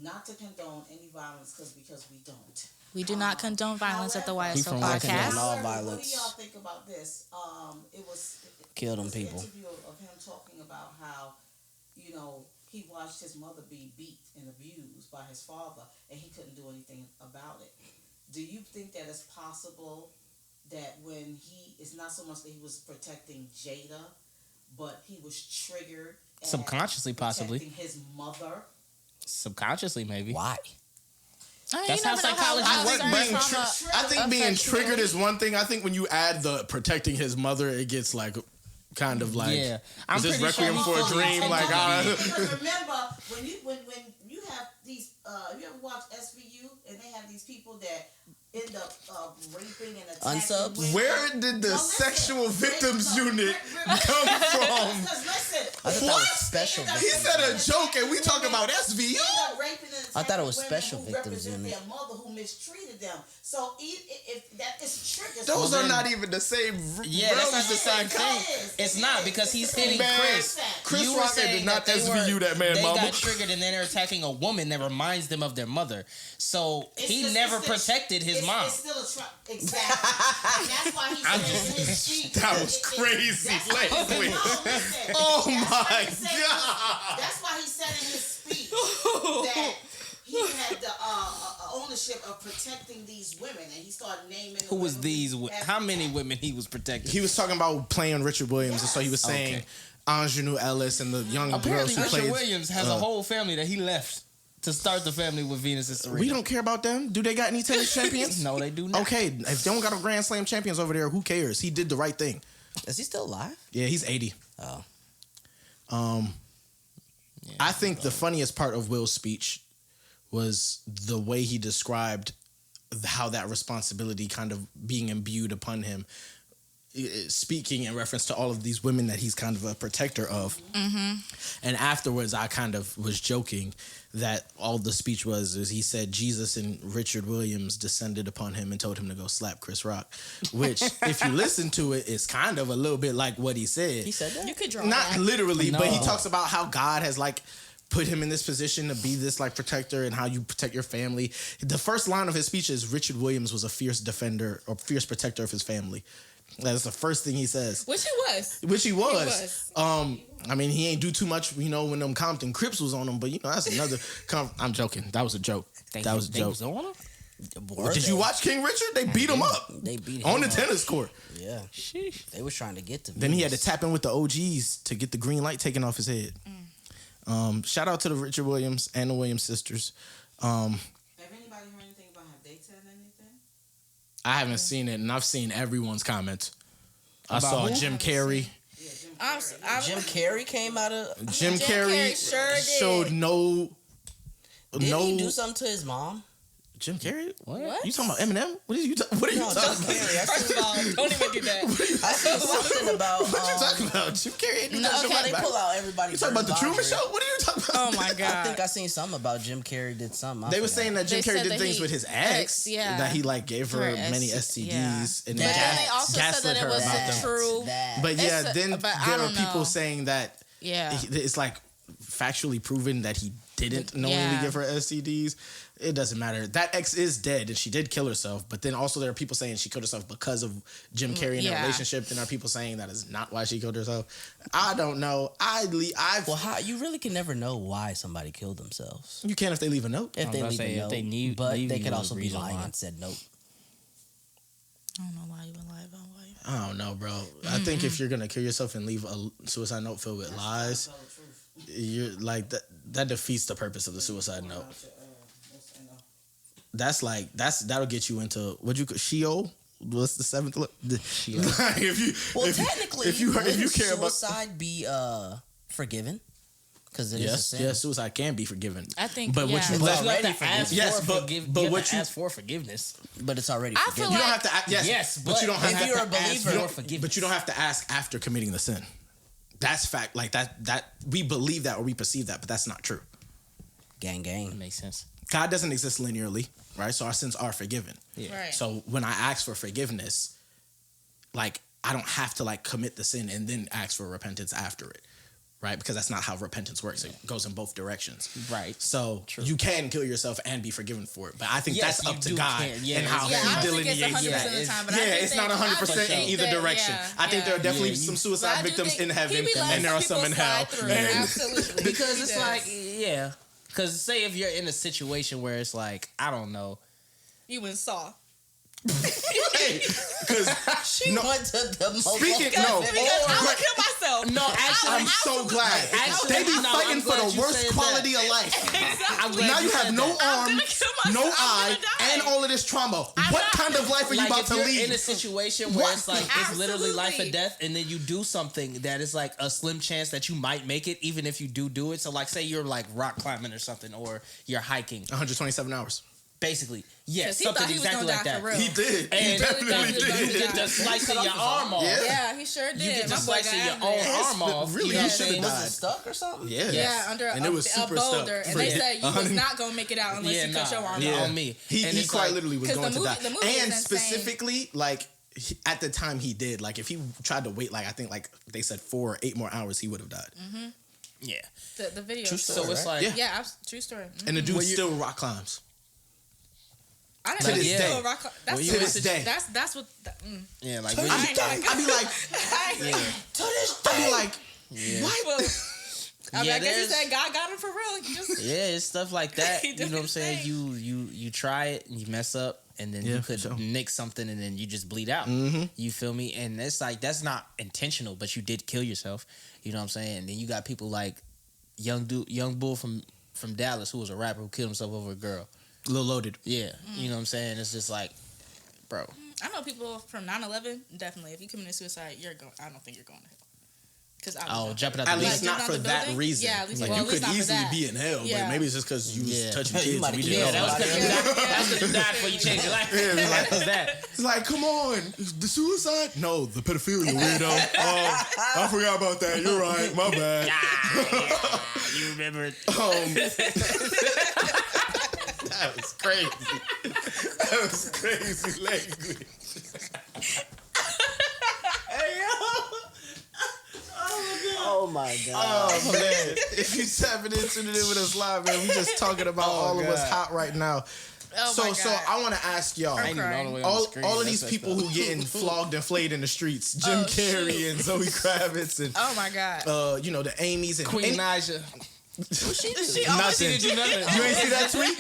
Not to condone any violence because we don't. We do not condone violence at the YSO from West Podcast. End. All However, violence. What do y'all think about this? It was Kill them an people. interview of him talking about how, he watched his mother be beat and abused by his father, and he couldn't do anything about it. Do you think that it's possible that when it's not so much that he was protecting Jada, but he was triggered at Subconsciously, possibly. protecting his mother? Subconsciously, maybe. Why? I mean, That's you how never know psychology how works. certain being trauma I think being affects you. triggered is one thing. I think when you add the protecting his mother, it gets like kind of like Yeah. I'm is this pretty sure Requiem he for a fully Dream? Like intended to Because remember, when you have these, you ever watch SVU and they have these people that end up raping and attacking Unsubs? women? where did the No, listen. sexual victims No, unit come from? Because listen, I thought that was special He victims. said a joke and we talk about SVU? I thought it was special victims represent unit. their mother who mistreated them. So if that is triggers. Those Well, are then- not even the same. Yeah, that's not realms. the same thing. It's not because he's hitting Chris. Chris You were Rock saying did not that they SVU that man, They mama. got triggered and then they're attacking a woman that reminds them of their mother. So he It's never still- protected his mom. It's still a exactly. And that's why he said in his speech. That was crazy language. Listen. Oh That's why my he said in God. That's why he said in his speech that he had the ownership of protecting these women, and he started naming the Who was women these? had How many women he was protecting? He was talking about playing Richard Williams, and so he was saying Okay. Ingenue Ellis and the young girls Apparently, who Richard played. Williams has a whole family that he left to start the family with Venus and Serena. We don't care about them. Do they got any tennis champions? No, they do not. Okay, if they don't got a Grand Slam champions over there, who cares? He did the right thing. Is he still alive? Yeah, he's 80. Oh. I think the funniest part of Will's speech was the way he described how that responsibility kind of being imbued upon him, speaking in reference to all of these women that he's kind of a protector of. Mm-hmm. And afterwards, I kind of was joking that all the speech was is he said Jesus and Richard Williams descended upon him and told him to go slap Chris Rock, which if you listen to it, is kind of a little bit like what he said. He said that? You could draw Not that. literally, but he No. talks about how God has like put him in this position to be this like protector and how you protect your family. The first line of his speech is Richard Williams was a fierce defender or fierce protector of his family. That's the first thing he says. Which he was. Which he was. was. I mean, he ain't do too much, when them Compton Crips was on him, but that's another. I'm joking. That was a joke. That was a They joke. was on him? Were Did they? you watch King Richard? They beat him up They beat on him the up. tennis court. Yeah. They was trying to get to Then he had to Venus. tap in with the OGs to get the green light taken off his head. Shout out to the Richard Williams and the Williams sisters. Have anybody heard anything about have they said anything? I haven't seen it, and I've seen everyone's comments. I About saw who? Jim Carrey. Jim Carrey came out of. Jim Carrey Carrey sure did. showed no. Did he do something to his mom? Jim Carrey? What? You talking about Eminem? What are you No, talking Jim about? Carrey. I First of all, don't even do that. seen something about. What you talking about? Jim Carrey ain't do No, that okay, show They back. pull out everybody. You talking about the Truman Show? What are you talking about? Oh my god. I think I seen something about Jim Carrey did something. They were saying that Jim They Carrey said did that things he- with his ex, yeah. that he like gave her Her many STDs, STDs and But then they also said gaslit that her it was about them. true. But yeah, It's a- then but I there are don't people know. saying that Yeah. it's like factually proven that he didn't knowingly Yeah. give her STDs. It doesn't matter. That ex is dead and she did kill herself. But then also there are people saying she killed herself because of Jim Carrey in their Yeah. relationship. Then there are people saying that is not why she killed herself. I don't know. Well, how you really can never know why somebody killed themselves You can if they leave a note. if they gonna leave say a if note. they leave- but leave they you could with also be reason lying why. and said note. I don't know why you would lie about why. I don't know, bro. I think if you're gonna kill yourself and leave a suicide note filled with lies, Tell the truth. you're like that defeats the purpose of the suicide note. That'll get you into Sheol. What's the seventh? If you Well, technically, if you wouldn't care about suicide be forgiven? Because it is a yes, sin. yes, suicide can be forgiven. I think, but what yeah. you But but you have already to ask Yes, for but- forgiveness. but You have what to you- ask for forgiveness. But it's already I forgiven. feel you don't like- have to. Yes, Yes, but you don't have if to you're a ask- believer- you don't- forgiveness. But you don't have to ask after committing the sin. that's fact. Like that we believe that or we perceive that, but that's not true. Gang. That makes sense. God doesn't exist linearly, right? So our sins are forgiven. Yeah. Right. So when I ask for forgiveness, like I don't have to like commit the sin and then ask for repentance after it, right? Because that's not how repentance works. It goes in both directions. Right. So you can kill yourself and be forgiven for it. But I think Yes, that's you up to do God can. Yeah, and how Yeah, I he don't think it's delineates 100% that. of the time, but Yeah, I think it's not 100% in either direction. I think there are definitely some But suicide I do victims think in heaven he be letting and there are some in people hell. slide through. And- Absolutely. Because He it's does. like, yeah. Because say if you're in a situation where it's like, I don't know. You and Saw. Because She no, went to the most. speaking no, Because I would kill myself. No, actually, I'm so glad. Actually, They be no, fighting I'm for glad the you worst said quality that. of life. I'm glad Now you have said no that. I'm gonna arms, kill myself. no I'm eye, gonna die. and all of this trauma. What kind of life are you Like about if to you're lead? in a situation where it's like it's literally life or Absolutely. death, and then you do something that is like a slim chance that you might make it, even if you do it. So like, say you're like rock climbing or something, or you're hiking. 127 hours. Basically, yes, 'Cause he something thought he was exactly gonna like die that. for real. He did. And He definitely you did. get the slicing your arm off. Yeah. Yeah, he sure did. You get the My boy slicing got your out own of there. arm off. Really, you know he what I'm should've saying? died. Was it stuck or something? Yeah. Yeah, under And a, it was a super boulder, stuck. and they Yeah. said you was not gonna make it out unless you cut your arm Yeah. off. On me. He And it's quite like- literally was 'Cause going the to die. movie- the movie is And insane. specifically, like, at the time he did, like, if he tried to wait, like, I think, like, they said 4 or 8 more hours, he would have died. Yeah. The video. True So, So story, it's right? like, Yeah. true story. And the dude Well, you- still rock climbs. I didn't To know this he day. still rock. That's Well, you To was- this day. That's what. yeah, like I really- I ain't gonna be like, I be like, what? I Yeah, guess he there's- said God got him for real. He just yeah, it's stuff like that. He You know what I'm does saying? his You try it and you mess up, and then Yeah, you for could sure. nick something, and then you just bleed out. You feel me? And it's like that's not intentional, but you did kill yourself. You know what I'm saying? And then you got people like young bull from Dallas who was a rapper who killed himself over a girl. Lil Loaded. Yeah, you know what I'm saying? It's just like, bro. I know people from 9/11. Definitely, if you commit suicide, you're going. I don't think you're going to hell. Because Jumping out the At building. least Like, not for jumping out the that building? reason. Yeah, at least- like well, you at least could not for easily that. be in hell, Yeah. but maybe it's just because you was Yeah. touching You kids might and we have didn't killed know. somebody. about it. That's because you died before you changed your life. Yeah, it's like- That's that. It's like, come on, the suicide? No, the pedophilia, weirdo. I forgot about that. You're right. My bad. You remember it. That was crazy. That was crazy language. Oh my god. Oh man! If you tapping in, tuning in with us live, man, we just talking about all of what's God. hot right now. Oh my So God. I want to ask y'all. I ain't even all the way on the screen. All of That's these messed people up. who getting flogged and flayed in the streets, Jim Oh, Carrey and Zoe Kravitz and Oh my God. the Amy's and Queen Naja. She nothing. She did nothing. You ain't see that tweet?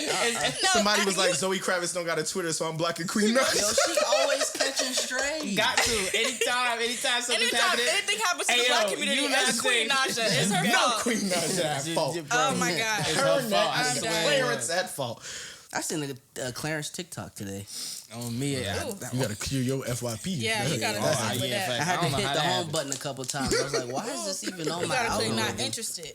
No, Somebody was like, Zoe Kravitz don't got a Twitter, so I'm blocking Queen Yo, Naja. she always catching strays. Got to. Anytime something's Anytime happening. anything happens to Hey, the black yo, community, you it's Queen not Naja. It's her No, fault. Queen Naja at fault. Oh my God. It's Her her neck fault. I is I'm swear. Clarence at fault. I seen a Clarence TikTok today. On me. Ooh. You gotta clear your FYP. Yeah, you gotta do Oh, something with yeah, that. fact. I had I to don't know hit how the that home happened. button a couple times. I was like, why is this even on You my gotta click algorithm? not interested.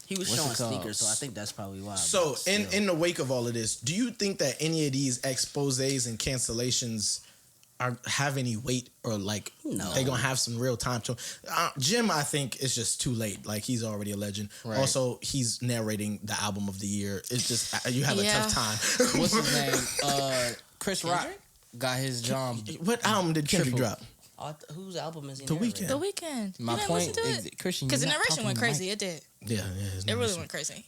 He was What's showing it called? sneakers, so I think that's probably why. So, but still. in the wake of all of this, do you think that any of these exposés and cancellations have any weight, or like No. they gonna have some real time to? Jim, I think it's just too late. Like, he's already a legend. Right. Also, he's narrating the album of the year. It's just you have a Yeah. tough time. What's his name? Chris Rock got his job. What album did Kendrick Triple. drop? Whose album is he? The narrating? Weeknd. The Weeknd. My You didn't point listen to is, it? Christian, Because the you're not narration talking went to the crazy. mic. It did. Yeah, his It name really is- went crazy.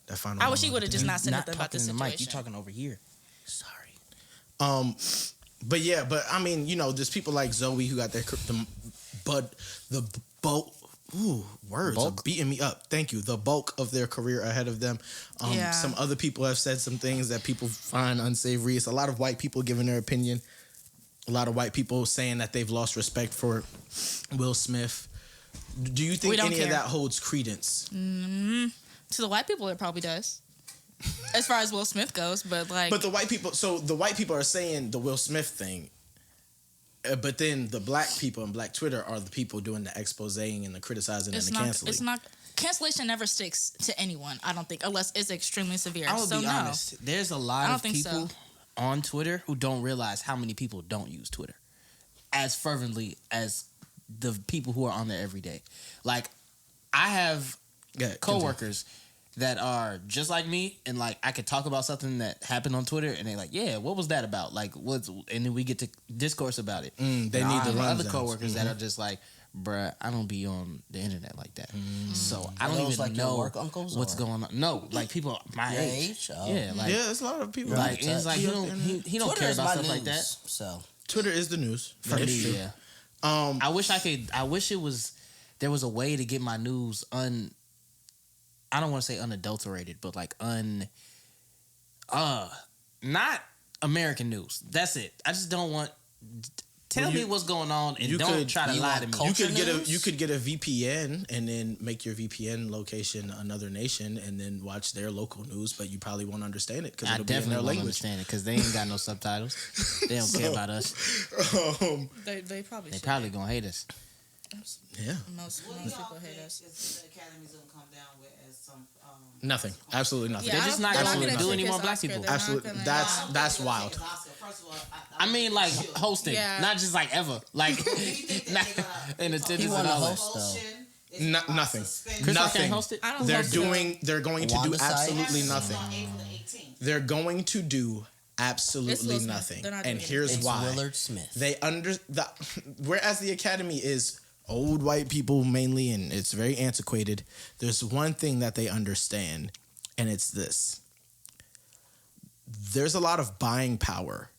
That final. I wish he album. would have just not said Not nothing about talking this in the mic. You situation. talking over here. Sorry. But yeah, I mean, there's people like Zoe who got the bulk. Ooh, words are Bulk? beating me up. Thank you. The bulk of their career ahead of them. Yeah. Some other people have said some things that people find unsavory. It's a lot of white people giving their opinion. A lot of white people saying that they've lost respect for Will Smith. Do you think We don't any of care. that holds credence? To the white people, it probably does. As far as Will Smith goes, but like, But the white people are saying the Will Smith thing. But then the black people and black Twitter are the people doing the exposing and the criticizing and the canceling. It's not. Cancellation never sticks to anyone. I don't think, unless it's extremely severe. I will so be no. honest. There's a I lot don't of think people so. on Twitter who don't realize how many people don't use Twitter as fervently as the people who are on there every day. Like, I have coworkers that are just like me, and like I could talk about something that happened on Twitter, and they're like, "Yeah, what was that about?" Like, and then we get to discourse about it. They need the other runzowns. coworkers that are just like, "Bruh, I don't be on the internet like that, so I don't even like your know work uncles what's going on." No, like people my Your age. age? Oh. Yeah, like there's a lot of people. like it's like he don't Twitter care is about my stuff news, like that. So Twitter is the news. First. Yeah. I wish it was. There was a way to get my news I don't want to say unadulterated, but like not American news. That's it. I just don't want. Tell me what's going on, and don't try to lie to me. You could get a VPN and then make your VPN location another nation, and then watch their local news. But you probably won't understand it because I it'll be in definitely their won't language. understand it because they ain't got no subtitles. They don't care about us. They probably They should. probably gonna hate us. Yeah. Most What do people y'all hate think us. is the Academy's gonna come down with as some Nothing. Absolutely nothing. They're just not gonna do any more black people. Absolutely. That's wild. First of all, I mean, like hosting, not just like ever, like in attendance and all that. host, Nothing. Chris Rock Nothing. can't host it. I don't They're host it. They're going to do Wanda side? absolutely nothing. on April the 18th. They're going to do It's absolutely Will Smith. nothing. They're not And doing here's it's why. Willard Smith. Whereas the Academy is old white people mainly, and it's very antiquated, there's one thing that they understand, and it's this. There's a lot of buying power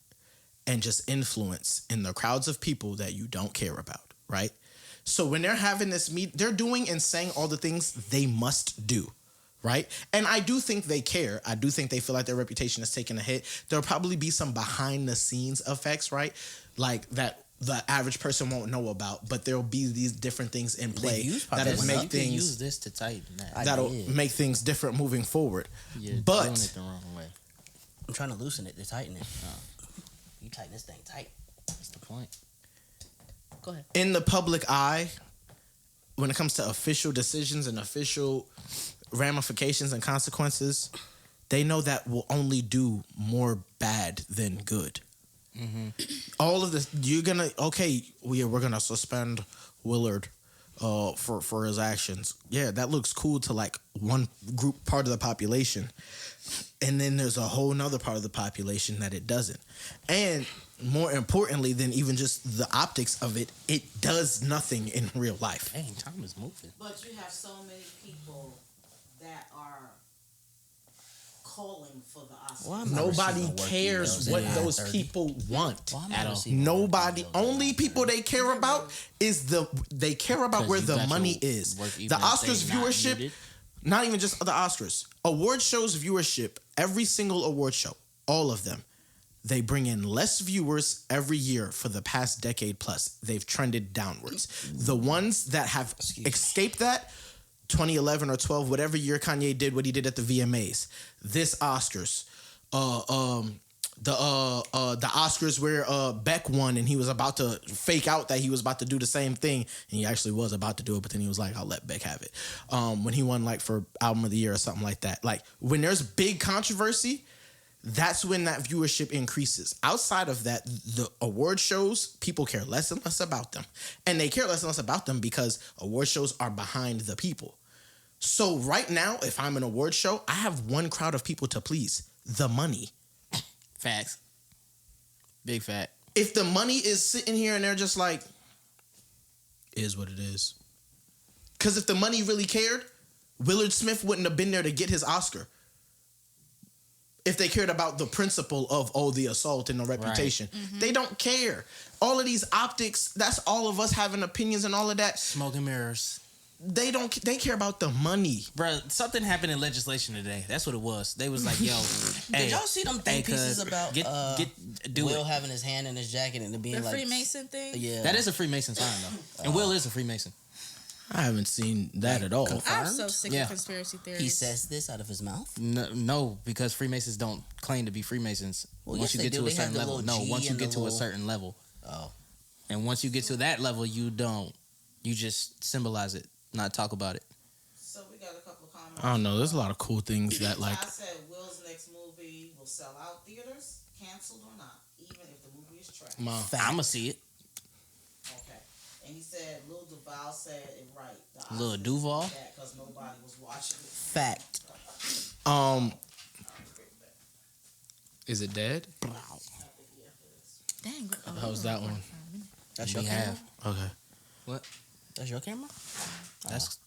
and just influence in the crowds of people that you don't care about, right? So when they're having this meet, they're doing and saying all the things they must do, right? And I do think they care. I do think they feel like their reputation is taking a hit. There'll probably be some behind the scenes effects, right? Like that the average person won't know about, but there'll be these different things in play that'll make You can things use this to tighten that. that'll make things different moving forward. You're doing But it the wrong way. I'm trying to loosen it to tighten it. You tighten this thing tight. That's the point. Go ahead. in the public eye, when it comes to official decisions and official ramifications and consequences, they know that will only do more bad than good. All of this, we're gonna suspend Willard for his actions. Yeah, that looks cool to like one group part of the population, and then there's a whole nother part of the population that it doesn't. And more importantly than even just the optics of it, it does nothing in real life. Dang, time is moving. But you have so many people that are calling for the Oscars. Well, I've never Nobody seen no work cares emails what at those 9:30. people want. Well, I've At never all. seen no work Nobody, emails at only 9:30. people they care about is they care about where you the got money your is. work The email Oscars saying not viewership, muted. not even just the Oscars. Award shows viewership, every single award show, all of them, they bring in less viewers every year for the past decade plus. They've trended downwards. The ones that have escaped that, 2011 or 12, whatever year Kanye did what he did at the VMAs, this Oscars, the Oscars where Beck won and he was about to fake out that he was about to do the same thing, and he actually was about to do it, but then he was like, I'll let Beck have it. When he won like for album of the year or something like that. Like when there's big controversy, that's when that viewership increases. Outside of that, the award shows, people care less and less about them. And they care less and less about them because award shows are behind the people. So right now, if I'm an award show, I have one crowd of people to please: the money. Facts. Big fact. If the money is sitting here and they're just like, is what it is. Because if the money really cared, Willard Smith wouldn't have been there to get his Oscar. If they cared about the principle of, the assault and the reputation. Right. They don't care. All of these optics, that's all of us having opinions and all of that. Smoke and mirrors. They care about the money. Bruh, something happened in legislation today. That's what it was. They was like, yo, hey, Did y'all see them think pieces about Will having his hand in his jacket and it being The like Freemason thing? Yeah. That is a Freemason sign, though. And Will is a Freemason. I haven't seen that at all. I'm so sick of conspiracy theories. He says this out of his mouth? No, because Freemasons don't claim to be Freemasons. Well, once yes, you get to a certain level. No, once you get to a little... certain level. Oh. And once you get to that level, you don't. You just symbolize it, not talk about it. So we got a couple of comments. I don't know. There's a lot of cool things that like. I said Will's next movie will sell out theaters, canceled or not, even if the movie is trash. I'm going to see it. Okay. And he said Lil Duval said it right. Lil Duval? Because nobody was watching it. Fact. Is it dead? Dang. How's that one? That's your We camera? have. Okay. What? That's your camera? That's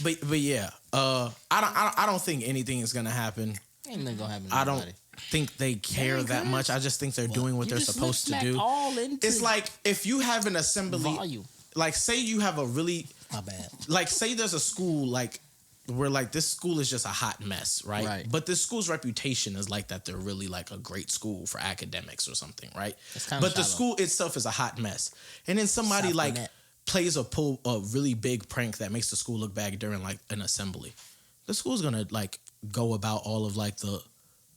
But yeah, I don't think anything is gonna happen. ain't nothing gonna happen to I don't nobody. think they care that much. I just think they're doing what You they're just supposed to smack do. all into It's like if you have an assembly, volume. like say you have a really, My bad. like say there's a school like where like this school is just a hot mess, right? Right. But this school's reputation is like that they're really like a great school for academics or something, right? It's kinda But the shallow. school itself is a hot mess, and then somebody South like Gwinnett. plays a really big prank that makes the school look bad during like an assembly. The school's gonna like go about all of like the,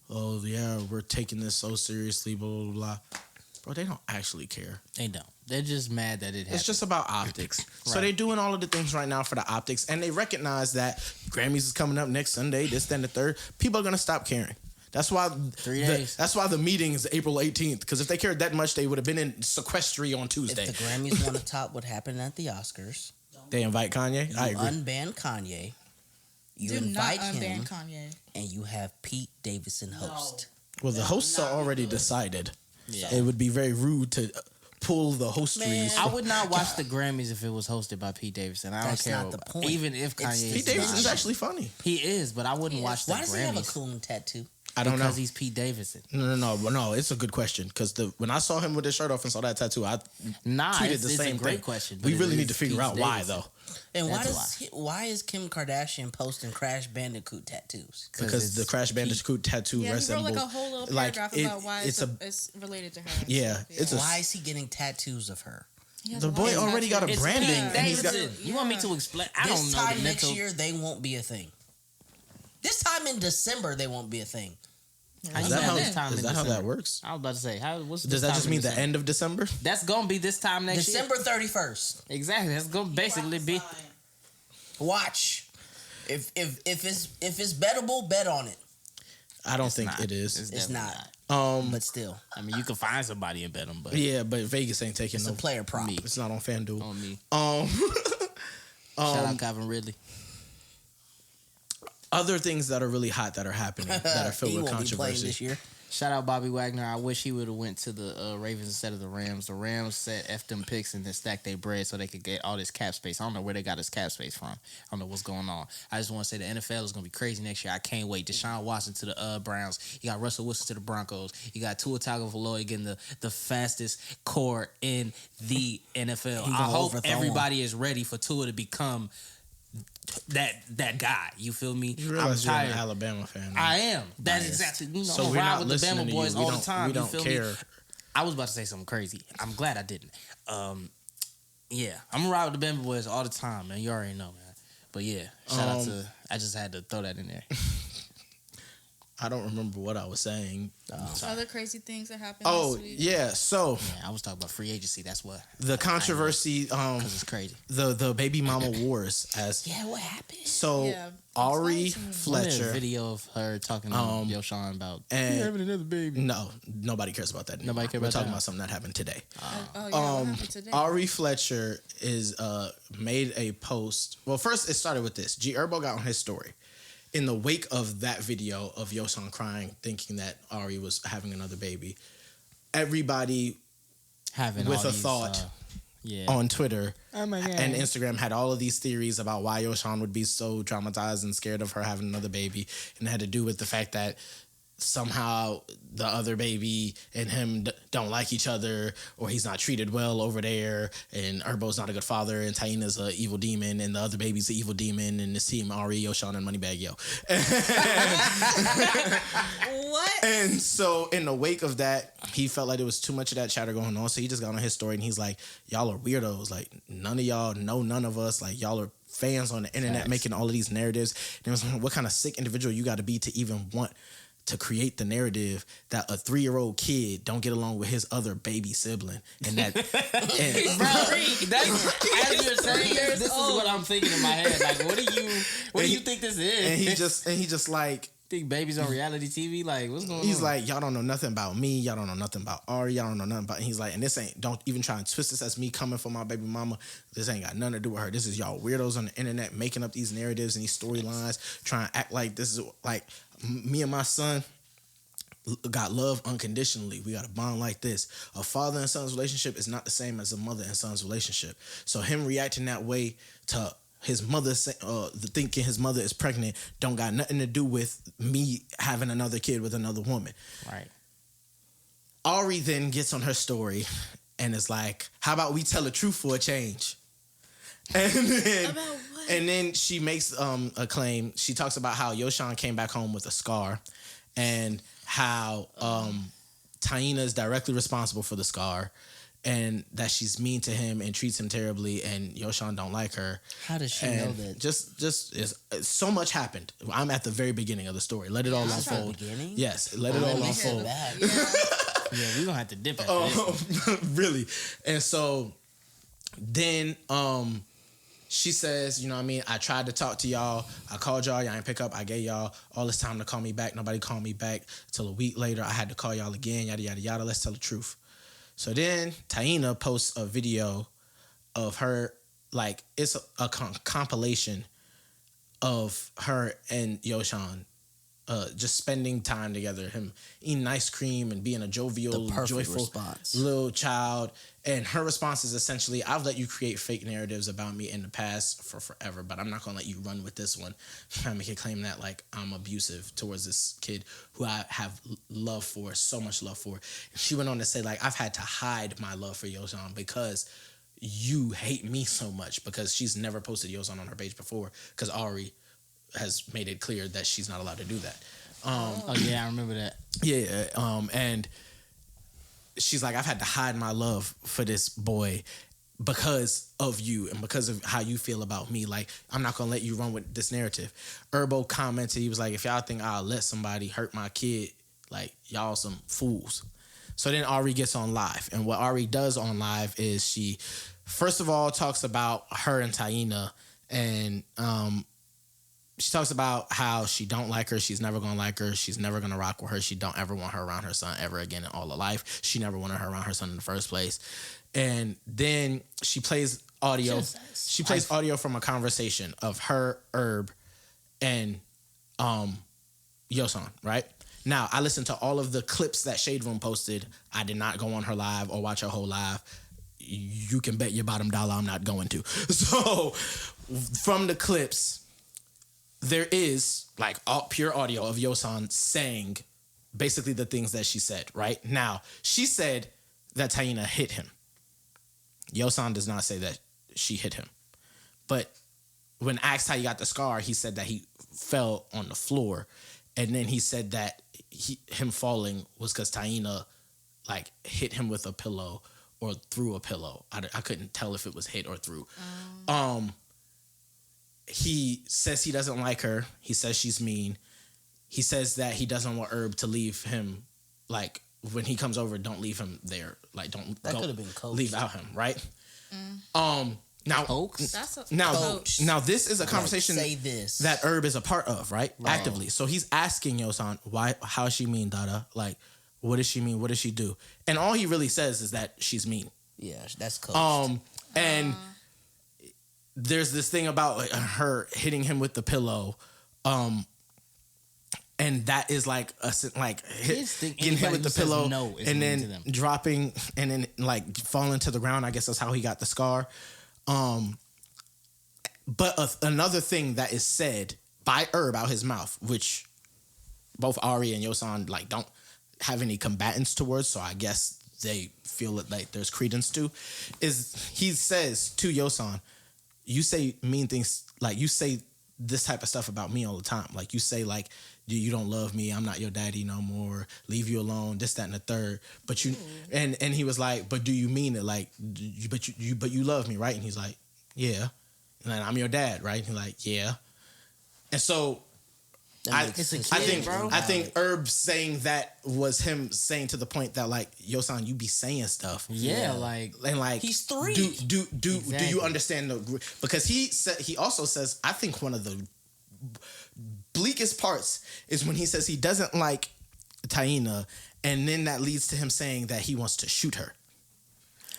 oh yeah, we're taking this so seriously, blah blah blah. Bro, they don't actually care. They don't. They're just mad that it happened. It's just about optics. So Right. they're doing all of the things right now for the optics, and they recognize that Grammys is coming up next Sunday, this, then, the third. People are gonna stop caring. That's why 3 days. That's why the meeting is April 18th. Because if they cared that much, they would have been in sequestry on Tuesday. If the Grammys want to top what happened at the Oscars, They invite Kanye. I you agree. unban Kanye, you Do not invite unban him, Kanye. and you have Pete Davidson host. Well, the hosts are already decided. Yeah. It would be very rude to pull the host trees. I would not watch the Grammys if it was hosted by Pete Davidson. I That's don't care. not the point. Even if It's Kanye the Pete Davidson is not. actually funny. he is, but I wouldn't watch the Why does he have a Grammys coon tattoo? I don't know. because he's Pete Davidson. No. It's a good question because when I saw him with his shirt off and saw that tattoo, I Nah, tweeted it's, the it's same a great thing. question. We but really it need to is figure Pete out why Davidson. though. And That's why is Kim Kardashian posting Crash Bandicoot tattoos? Because the Crash Bandicoot tattoo Yeah, he wrote resembles like a whole little like, paragraph about why it's it's related to her. and Yeah, stuff. it's a- Why is he getting tattoos of her? He has the a lot boy of already got a tattoos. branding, Pete and he's got- Davidson. You want me to explain? I This don't know time the next mental. year, they won't be a thing. This time in December, they won't be a thing. How Is you that know how, this time is in that how that December? works? I was about to say, what's Does this that time just in mean the December? end of December? That's gonna be this time next December 31st. year. Exactly. That's gonna basically be. Watch. If it's bettable, bet on it. I don't think Not. it is. It's definitely not. But still, I mean, you can find somebody and bet them, but Yeah, but Vegas ain't taking it's a no. player prop. Me. It's not on FanDuel. on me. Um, Shout out Calvin Ridley. other things that are really hot that are happening that are filled He with won't be playing controversy. this year. Shout out Bobby Wagner. I wish he would have went to the Ravens instead of the Rams. The Rams set F them picks and then stacked their bread so they could get all this cap space. I don't know where they got this cap space from. I don't know what's going on. I just want to say the NFL is going to be crazy next year. I can't wait. Deshaun Watson to the Browns. You got Russell Wilson to the Broncos. You got Tua Tagovailoa getting the fastest core in the NFL. He I gonna hope overthrow everybody is ready for Tua to become that guy. You feel me? You I'm realize you're tired. an Alabama fan. I am. That's Biased. exactly. You know, So I'm we're gonna ride not with the listening Bama to boys you. We all the don't- time. we don't you feel care. me? I was about to say something crazy. I'm glad I didn't. Yeah, I'm gonna ride with the Bama boys all the time, man. You already know, man. But yeah, shout out to. I just had to throw that in there. I don't remember what I was saying. Other crazy things that happened Oh this week. yeah, so Yeah, I was talking about free agency. That's what. the controversy, Because it's crazy. the baby mama wars as Yeah, what happened? so Yeah, Ari explain to me. There's a Fletcher video of her talking to Yoshan about and another baby. no, nobody cares about that. Anymore. Nobody care We're about talking that? about something that happened today. Oh yeah, what happened today? Ari Fletcher is made a post. Well, first it started with this. G Herbo got on his story. In the wake of that video of Yosan crying, thinking that Ari was having another baby, everybody Having with all a these, thought yeah. on Twitter Oh my God. and Instagram had all of these theories about why Yosan would be so traumatized and scared of her having another baby, and it had to do with the fact that somehow the other baby and him don't like each other, or he's not treated well over there, and Herbo's not a good father, and Taina's a evil demon, and the other baby's an evil demon, and this team Ari, Yoshan, and Moneybag Yo. What? And so in the wake of that, he felt like there was too much of that chatter going on. So he just got on his story and he's like, y'all are weirdos. Like, none of y'all know none of us. Like, y'all are fans on the internet making all of these narratives. And it was like, what kind of sick individual you got to be to even want to create the narrative that a 3-year-old kid don't get along with his other baby sibling. And that... and, That's, as you're saying, this is what I'm thinking in my head. Like, what do you think this is? and he just like, Think babies on reality TV? Like, what's going on? He's like, y'all don't know nothing about me. Y'all don't know nothing about Ari. Y'all don't know nothing about. And he's like, and this ain't. Don't even try and twist this as me coming for my baby mama. This ain't got nothing to do with her. This is y'all weirdos on the internet making up these narratives and these storylines, trying to act like this is like me and my son got love unconditionally. We got a bond like this. A father and son's relationship is not the same as a mother and son's relationship. So him reacting that way to his mother, thinking his mother is pregnant, don't got nothing to do with me having another kid with another woman. Right. Ari then gets on her story and is like, how about we tell the truth for a change? And then she makes a claim. She talks about how Yoshan came back home with a scar and how Taina is directly responsible for the scar and that she's mean to him and treats him terribly and Yoshan don't like her. How does she know that? Just so much happened. I'm at the very beginning of the story. Let it all unfold. Yes, let it all unfold. Yeah, we're gonna have to dip after this. Really. And so then she says, you know what I mean, I tried to talk to y'all. I called y'all ain't pick up. I gave y'all all this time to call me back. Nobody called me back. Till a week later, I had to call y'all again, yada, yada, yada. Let's tell the truth. So then Taina posts a video of her, like, it's a compilation of her and Yoshan just spending time together, him eating ice cream and being a jovial, joyful response. Little child. And her response is essentially, I've let you create fake narratives about me in the past for forever, but I'm not going to let you run with this one. I make a claim that, like, I'm abusive towards this kid who I have love for, so much love for. She went on to say, like, I've had to hide my love for Yoshan because you hate me so much, because she's never posted Yoshan on her page before because Ari has made it clear that she's not allowed to do that. Oh yeah, I remember that. Yeah, and she's like, I've had to hide my love for this boy because of you and because of how you feel about me. Like, I'm not gonna let you run with this narrative. Herbo commented, he was like, if y'all think I'll let somebody hurt my kid, like, y'all some fools. So then Ari gets on live, and what Ari does on live is she, first of all, talks about her and Taina, and she talks about how she don't like her. She's never going to like her. She's never going to rock with her. She don't ever want her around her son ever again in all her life. She never wanted her around her son in the first place. And then she plays audio. She plays audio from a conversation of her, Herb, and Yosan, right? Now, I listened to all of the clips that Shade Room posted. I did not go on her live or watch her whole live. You can bet your bottom dollar I'm not going to. So, from the clips, there is, like, all pure audio of Yosan saying basically the things that she said, right? Now, she said that Taina hit him. Yosan does not say that she hit him. But when asked how he got the scar, he said that he fell on the floor. And then he said that him falling was because Taina, like, hit him with a pillow or threw a pillow. I couldn't tell if it was hit or threw. He says he doesn't like her. He says she's mean. He says that he doesn't want Herb to leave him. Like, when he comes over, don't leave him there. Like, don't that could have been coached. Leave out him, right? Now, That's now this is a conversation say this. that Herb is a part of, right? Actively. So he's asking Yosan, how is she mean, Dada? Like, what does she mean? What does she do? And all he really says is that she's mean. Yeah, that's coached. And there's this thing about, like, her hitting him with the pillow, and that is like getting hit with the pillow and then dropping and then, like, falling to the ground. I guess that's how he got the scar. But another thing that is said by Herb out his mouth, which both Ari and Yosan, like, don't have any combatants towards, so I guess they feel that, like, there's credence to, is he says to Yosan, you say mean things, like, you say this type of stuff about me all the time. Like, you say, like, you don't love me, I'm not your daddy no more, leave you alone, this, that, and the third. But you, and he was like, but do you mean it? Like, but you love me, right? And he's like, yeah. And then I'm your dad, right? And he's like, yeah. And so I think Herb saying that was him saying to the point that, like, Yosan, you be saying stuff. Yeah, like, and, like, he's 3. Do you understand the? Because he also says, I think one of the bleakest parts is when he says he doesn't like Taina, and then that leads to him saying that he wants to shoot her.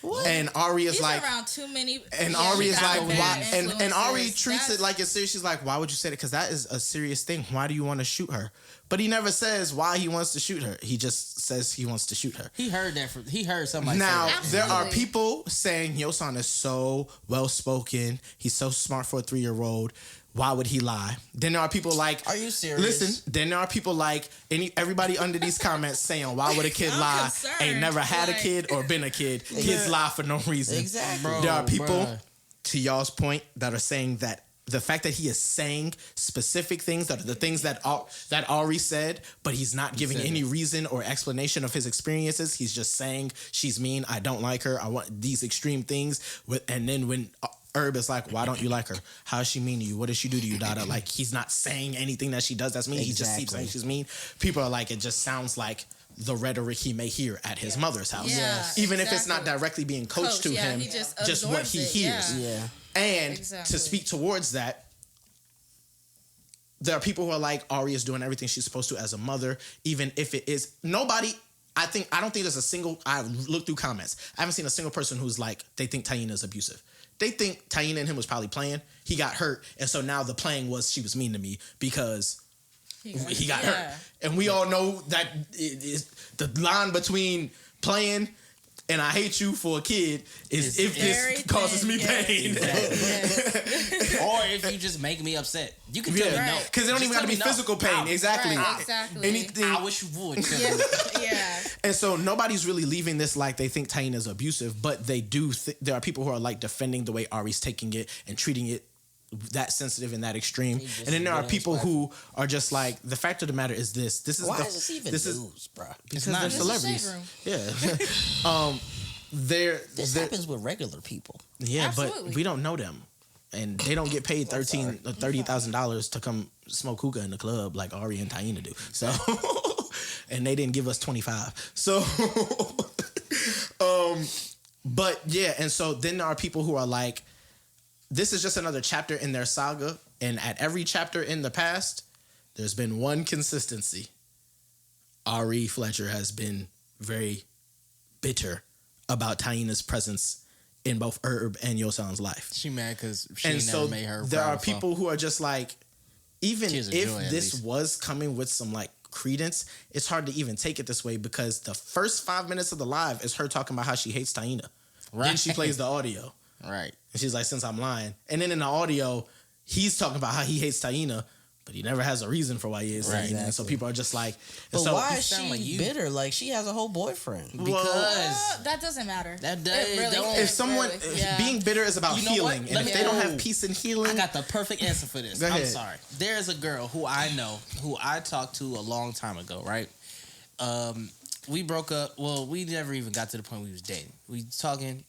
What? And Ari is He's like, around too many. and Ari is like, why? And influences. Ari treats it like it's serious. She's like, why would you say that? Because that is a serious thing. Why do you want to shoot her? But he never says why he wants to shoot her. He just says he wants to shoot her. He heard that. He heard somebody. Now say that. there are people saying Yosan is so well spoken. He's so smart for a 3-year-old. Why would he lie? Then there are people like, are you serious? Listen, then there are people like everybody under these comments saying, why would a kid lie? concerned. Ain't never had a kid or been a kid. Kids lie for no reason. Exactly. Bro, There are people, bruh. to y'all's point, that are saying that the fact that he is saying specific things that are the things that Ari said, but he's not giving any reason or explanation of his experiences. He's just saying she's mean. I don't like her. I want these extreme things. And then when Herb is like, why don't you like her? How is she mean to you? What does she do to you, Dada? Like, he's not saying anything that she does that's mean. He just keeps saying she's mean. People are like, it just sounds like the rhetoric he may hear at his mother's house. Yeah, Even if it's not directly being coached to him, he just what absorbs he it, hears. Yeah. And Exactly. to speak towards that, there are people who are like, Ari is doing everything she's supposed to as a mother, even if it is nobody. I don't think there's a single. I looked through comments. I haven't seen a single person who's like they think Taina is abusive. They think Taina and him was probably playing. He got hurt, and so now the playing was she was mean to me because he got hurt. And we all know that it is the line between playing and I hate you for a kid is if this causes me pain. Or if you just make me upset. You can tell me no. Because it don't even got to be physical pain. Exactly. Right, exactly. Anything. I wish you would. Yeah. And so nobody's really leaving this like they think Taina is abusive, but they do. There are people who are like defending the way Ari's taking it and treating it that sensitive and that extreme. And then there are people who are just like, the fact of the matter is this. This is Why is this even news, bro? Because not. they're It's a celebrities. shade Yeah. This happens with regular people. Yeah, Absolutely. but we don't know them. And they don't get paid $30,000 to come smoke hookah in the club like Ari and Taina do. So, and they didn't give us 25. So, but yeah, and so then there are people who are like, this is just another chapter in their saga. And at every chapter in the past, there's been one consistency. Ari Fletcher has been very bitter about Taina's presence in both Herb and Yosan's life. She mad because she And never so made her. there are proud before. people who are just like, even Tears of if joy, at this least. was coming with some like credence, it's hard to even take it this way because the first 5 minutes of the live is her talking about how she hates Taina. Then Right. she plays the audio. Right. And she's like, since I'm lying. And then in the audio, he's talking about how he hates Taina, but he never has a reason for why he hates Right. Taina. And so people are just like, But so, why is sound she like you. bitter? Like, she has a whole boyfriend. Because That doesn't matter. That does- It really, don't- it if someone really- yeah. being bitter is about You know healing, what? and Let if me- they don't No. have peace and healing, I got the perfect answer for this. Go I'm ahead. sorry. There's a girl who I know, who I talked to a long time ago, right? We broke up. Well, we never even got to the point we was dating. We talking,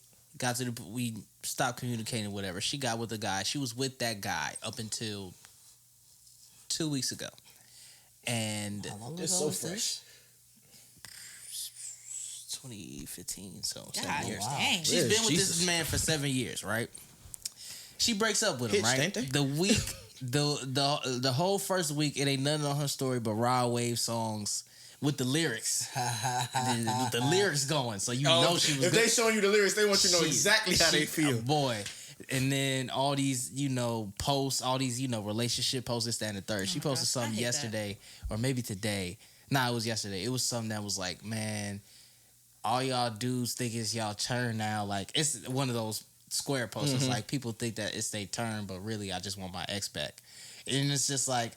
we stopped communicating, whatever. She got with a guy. She was with that guy up until 2 weeks ago. And How long it's ago so was this? fresh. 2015, so God, 7 years. wow. Dang. She's Yeah, been with Jesus. this man for 7 years, right? She breaks up with him, Hitched, right? ain't they? The week, the whole first week, it ain't nothing on her story but raw wave songs with the lyrics, with the lyrics going. So you know she was. If they showing you the lyrics, they want you to know She- exactly how they feel. boy. And then all these, posts, all these, relationship posts, this, that, and the third. She posted gosh, I something hate yesterday, or maybe today. Nah, it was yesterday. It was something that was like, man, all y'all dudes think it's y'all turn now. Like, it's one of those square posts. It's like, people think that it's their turn, but really, I just want my ex back. And it's just like,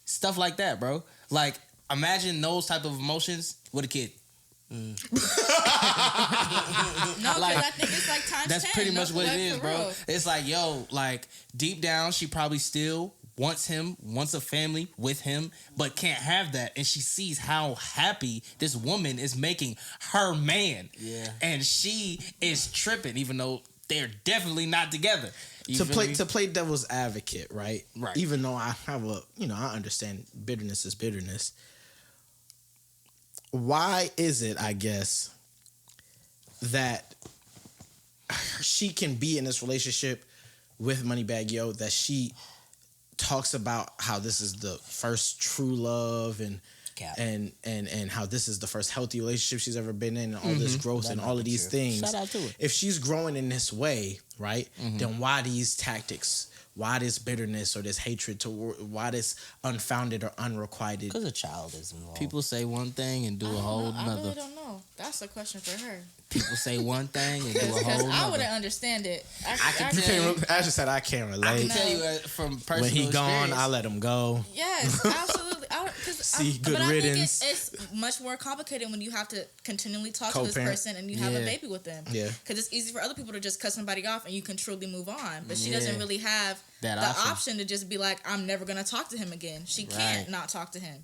stuff like that, bro. Like, imagine those type of emotions with a kid. No, because I think it's like times 10. That's pretty much what it like, is, for bro. real. It's like, yo, like, deep down, she probably still wants him, wants a family with him, but can't have that. And she sees how happy this woman is making her man. Yeah. And she is tripping, even though they're definitely not together. You To feel me? play devil's advocate, right? Right. Even though I have I understand bitterness is bitterness. Why is it, I guess, that she can be in this relationship with Moneybagg Yo that she talks about how this is the first true love and how this is the first healthy relationship she's ever been in, and all this growth and all of these things. Shout out to her. If she's growing in this way, right, then why these tactics? Why this bitterness or this hatred why this unfounded or unrequited? Because a child is involved. People say one thing and do a whole I nother. really don't know. That's a question for her. People say one thing and do a Because whole I nother. wouldn't understand it. Ashley said I can't relate. I can tell you from personal When he gone, experience. I let him go. Yes, absolutely. Good but riddance. I think it's much more complicated when you have to continually talk to this Co-parent. person and you have a baby with them. Yeah. Because it's easy for other people to just cut somebody off and you can truly move on. But she doesn't really have That the option. option to just be like, I'm never going to talk to him again. She can't not talk to him.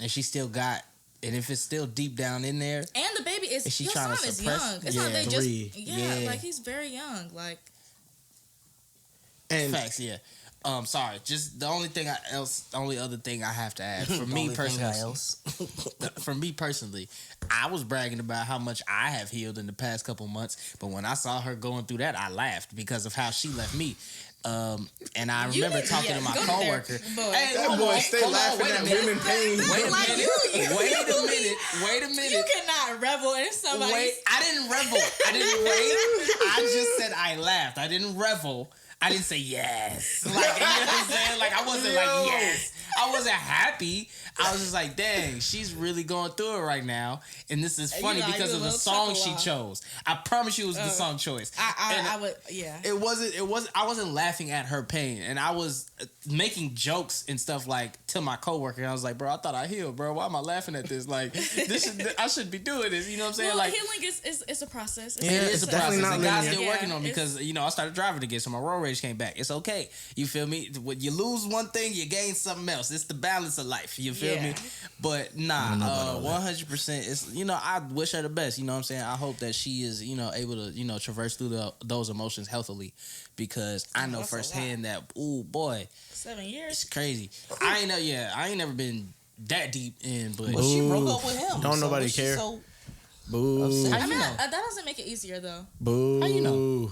And she still got, and if it's still deep down in there, And the baby is, Is she your trying son to is suppress- young. It's Yeah. not they 3. just, Yeah. like he's very young. Like, And facts, yeah. Sorry, just the only other thing I have to add for me personally, I was bragging about how much I have healed in the past couple months, but when I saw her going through that, I laughed because of how she left me. And I remember talking to my coworker. that boy stay laughing at women pain. Wait a minute. You cannot revel in somebody's... I didn't revel. I just said I laughed. I didn't revel. I didn't say yes. Like, you know what I'm saying? Like, I wasn't like yes. I wasn't happy. I was just like, dang, she's really going through it right now. And this is funny because of the song she chose. I promise you it was the song choice. I would, yeah. It wasn't, I wasn't laughing at her pain. And I was making jokes and stuff like to my coworker. And I was like, bro, I thought I healed, bro. Why am I laughing at this? Like, I should be doing this. You know what I'm saying? Well, like, healing is a process. it's a definitely process. not And God's linear. still working on me it's- because, I started driving again, so my road rage came back. It's okay. You feel me? When you lose one thing, you gain something else. It's the balance of life. You feel me? But nah, 100%. It's, I wish her the best. You know what I'm saying? I hope that she is, able to, traverse through those emotions healthily, because I know that's a firsthand that, ooh, boy, 7 years. it's crazy. I ain't never been that deep in, but Well, she broke up with him. Don't nobody was she care. So Boo. upset? I mean, that doesn't make it easier, though. Boo. How you know?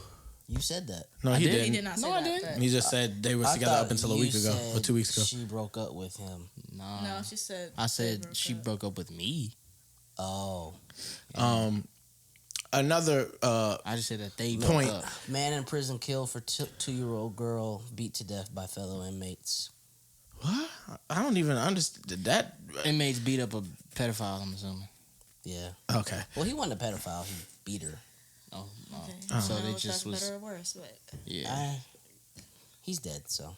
You said that. No, he did? didn't. He did not say No, I that. didn't. but- He just said they were I together thought up until a you week ago or said 2 weeks ago. She broke up with him. nah. No, she said. I said they broke she up. broke up with me. Oh, Another I just said that they Point. broke up. man in prison killed for 2-year-old girl beat to death by fellow inmates. what? I don't even understand that. Inmates beat up a pedophile, I'm assuming. Yeah. Okay. Well, he wasn't a pedophile. He beat her. Oh, Okay. so I they don't know if just that's was, better or worse, but yeah. He's dead. So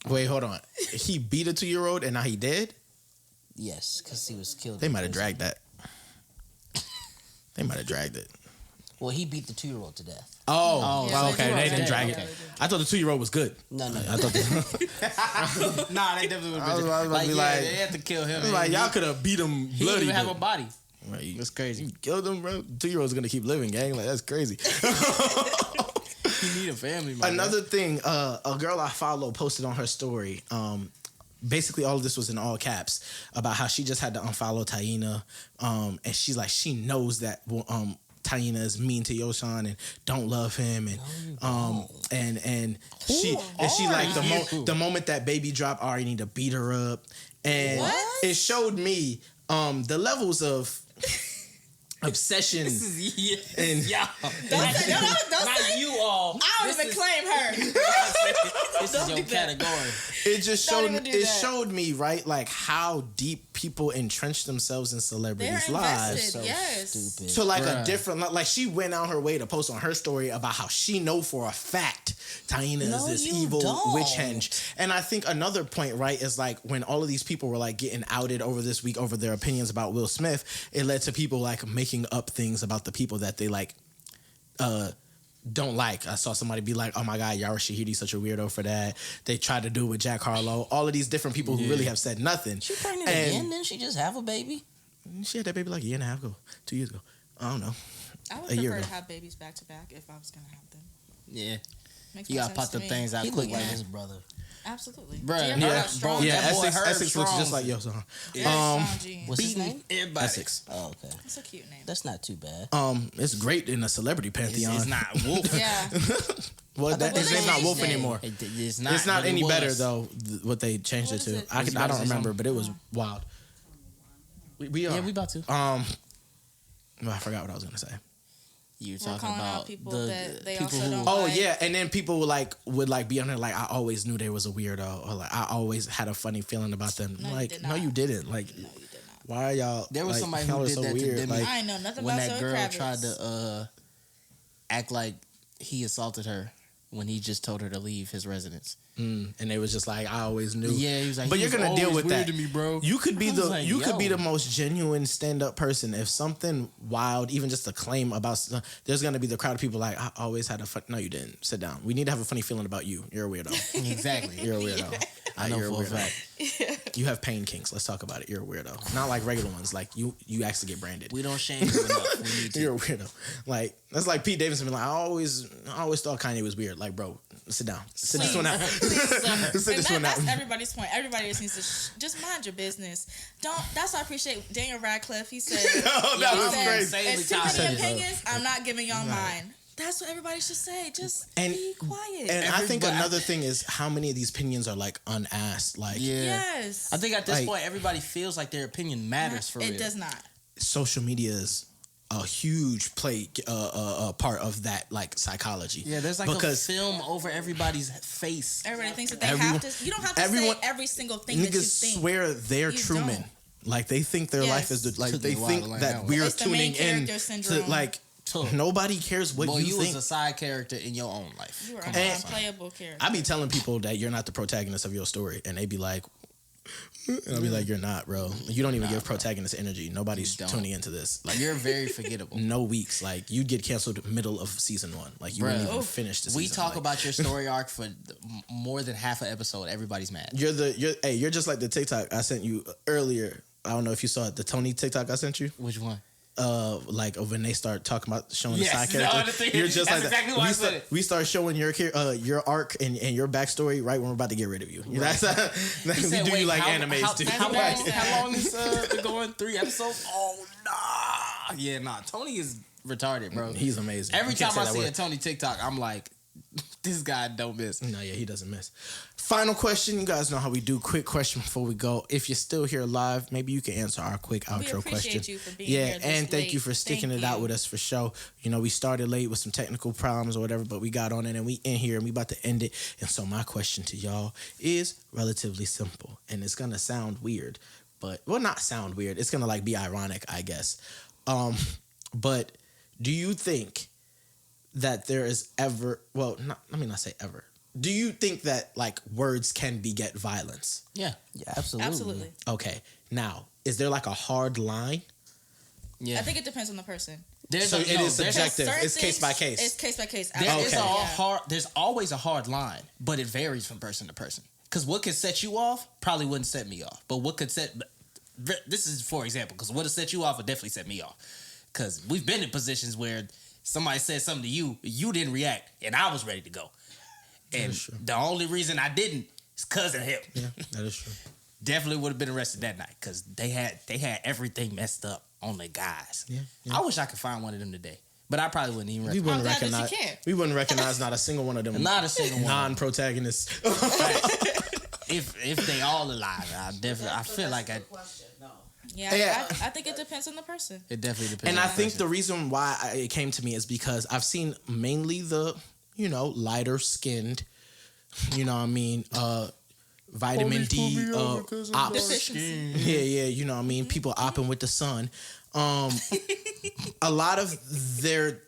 Wait, hold on. He beat a 2-year-old and now he dead? yes, because he was killed. They in might have prison. dragged that. They might have dragged it. Well, he beat the 2-year-old to death. Oh, Yeah, well, so okay. they They didn't did. drag Okay. it. I thought the 2-year-old was good. No. I thought Nah, they definitely would I was have about to be like- they had to kill him. like y'all could have beat him He didn't bloody. even have a but- body. Right, That's crazy. You killed him, bro. 2-year-old's gonna keep living, gang. Like, that's crazy. You need a family, man. Another thing, a girl I follow posted on her story. Basically, all of this was in all caps about how she just had to unfollow Taina. And she's like, she knows that Taina is mean to Yoshan and don't love him, and she like the moment that baby dropped, I already need to beat her up, and What? it showed me the levels of obsession This is and y'all. don't say you all. I don't even claim her. This is your category. it just Don't showed even do it that. showed me, right, like how deep people entrench themselves in They're celebrities' invested. lives. So Yes. stupid. To like a Bruh. different, like she went out her way to post on her story about how she know for a fact Taina is No, this you evil don't. witch henge. And I think another point, right, is like when all of these people were like getting outed over this week over their opinions about Will Smith, it led to people like making up things about the people that they like don't like. I saw somebody be like, oh my God, Yara Shahidi's such a weirdo for that. They tried to do it with Jack Harlow. All of these different people who really have said nothing. She pregnant And- again? Didn't she just have a baby? She had that baby like a year and a half ago, 2 years ago. I don't know. I would A year prefer to ago. have babies back to back if I was gonna have them. Yeah. Makes You more gotta pop sense to the me. things out He quick. looked like Man. his brother. Absolutely. Bruh, Gia yeah, Herb strong. Yeah, that boy Essex, Herb Essex looks strong. just like yo. So, Very strong gene. What's his Beating name? everybody. Essex. Oh, okay. It's a cute name. That's not too bad. It's great in a celebrity pantheon. It's not wolf. Yeah. Well, his name's not Wolf anymore. It's not any better, was. though, what they changed it to. I don't remember, but it was wild. We about to. I forgot what I was going to say. You were We're talking calling about out people the that they people also who. don't Oh like. yeah, and then people would be on there like, I always knew they was a weirdo, or like I always had a funny feeling about them. No, you like, did no, not. you didn't. Like, No, you did not. why are y'all? There was like, somebody y'all who are did so that weird. to Demi. Like, I ain't know nothing When about that Zoe girl Kravitz. tried to act like he assaulted her when he just told her to leave his residence. and they was just like, I always knew. Yeah, he was like, but he you're was gonna deal always with weird that. to me, bro. You could be I was like, could be yo. the most genuine stand up person. If something wild, even just a claim about, there's gonna be the crowd of people like, I always had a fun. No, you didn't. Sit down. We need to have a funny feeling about you. You're a weirdo. Exactly. You're a weirdo. I know You're a for a weirdo. fact. You have pain kinks. Let's talk about it. You're a weirdo. Not like regular ones. Like you actually get branded. We don't shame you enough. We need to. You're a weirdo. Like that's like Pete Davidson being like, I always thought Kanye was weird. Like, bro, sit down. Sit this one out. Sit this one out. That's everybody's point. Everybody just needs to just mind your business. Don't. That's why I appreciate Daniel Radcliffe. He said, Oh, that was said, crazy. "It's too Insanely many tired. opinions. I'm not giving y'all mine." That's what everybody should say. Just be quiet. And I think Everybody- another thing is how many of these opinions are like unasked. Like Yeah. yes. I think at this Like- point, everybody feels like their opinion matters for real. It does not. social media is a huge part of that like psychology. Yeah, there's like because a film over everybody's face. Everybody thinks that they Everyone- have to. You don't have to everyone- say every single thing that you niggas think. swear they're You Truman. don't. Like they think their life is like Took they me a while to think learn that that one. we're It's the main tuning in character to syndrome. like nobody cares what Boy, you you think. was a side character in your own life. You are Come an on, son. unplayable character. I be telling people that you're not the protagonist of your story, and they be like, and I'll be like, you're not, bro. You don't even give protagonist energy. Nobody's You don't. tuning into this. Like, You're very forgettable. no weeks. Like, you'd get canceled middle of season 1. Like, you wouldn't Bruh. even finish the season. We talk Like, about your story arc for more than half an episode. Everybody's mad. you're just like the TikTok I sent you earlier. I don't know if you saw it. The Tony TikTok I sent you. Which one? Like when they start talking about showing Yes, the side no, character, the thing- you're just that's like exactly that. why I said it. We start showing your arc and your backstory right when we're about to get rid of you. That's we said, do you "Wait, like how- animes how, too. how long is going? 3 episodes? Oh nah. Yeah, nah. Tony is retarded, bro. He's amazing. Every You can't time I say that see word. a Tony TikTok, I'm like, this guy don't miss. No, yeah, he doesn't miss. Final question. You guys know how we do. Quick question before we go. If you're still here live, maybe you can answer our quick outro appreciate question. you for being yeah, here this and thank late. you for sticking Thank it out you. with us for show. You know, we started late with some technical problems or whatever, but we got on it and we in here and we about to end it. And so my question to y'all is relatively simple, and it's gonna sound weird, but not sound weird. It's gonna like be ironic, I guess. But do you think that there is ever, let me not say ever. Do you think that like words can beget violence? Yeah. Yeah, absolutely. Absolutely. Okay. Now, is there like a hard line? Yeah. I think it depends on the person. There's So it is there's subjective. Certain It's case by case. It's case by case. There is Okay. there's always a hard line, but it varies from person to person. Because what could set you off probably wouldn't set me off. But what could this is for example, because what would set you off would definitely set me off. Because we've been in positions where somebody said something to you, you didn't react, and I was ready to go. And the only reason I didn't is because of him. Yeah, that is true. Definitely would have been arrested that night because they had everything messed up on the guys. Yeah. I wish I could find one of them today, but I probably wouldn't even We recognize. wouldn't glad that you recognize. can. We wouldn't recognize not a single one of them. Not a single one. Non-protagonists. If they all alive, I feel like That's the question. No. Yeah, Yeah. I think it depends on the person. it definitely depends. And on I the think person. the reason why it came to me is because I've seen mainly the, lighter skinned, vitamin D ops. Yeah, you know what I mean? People opping with the sun. A lot of their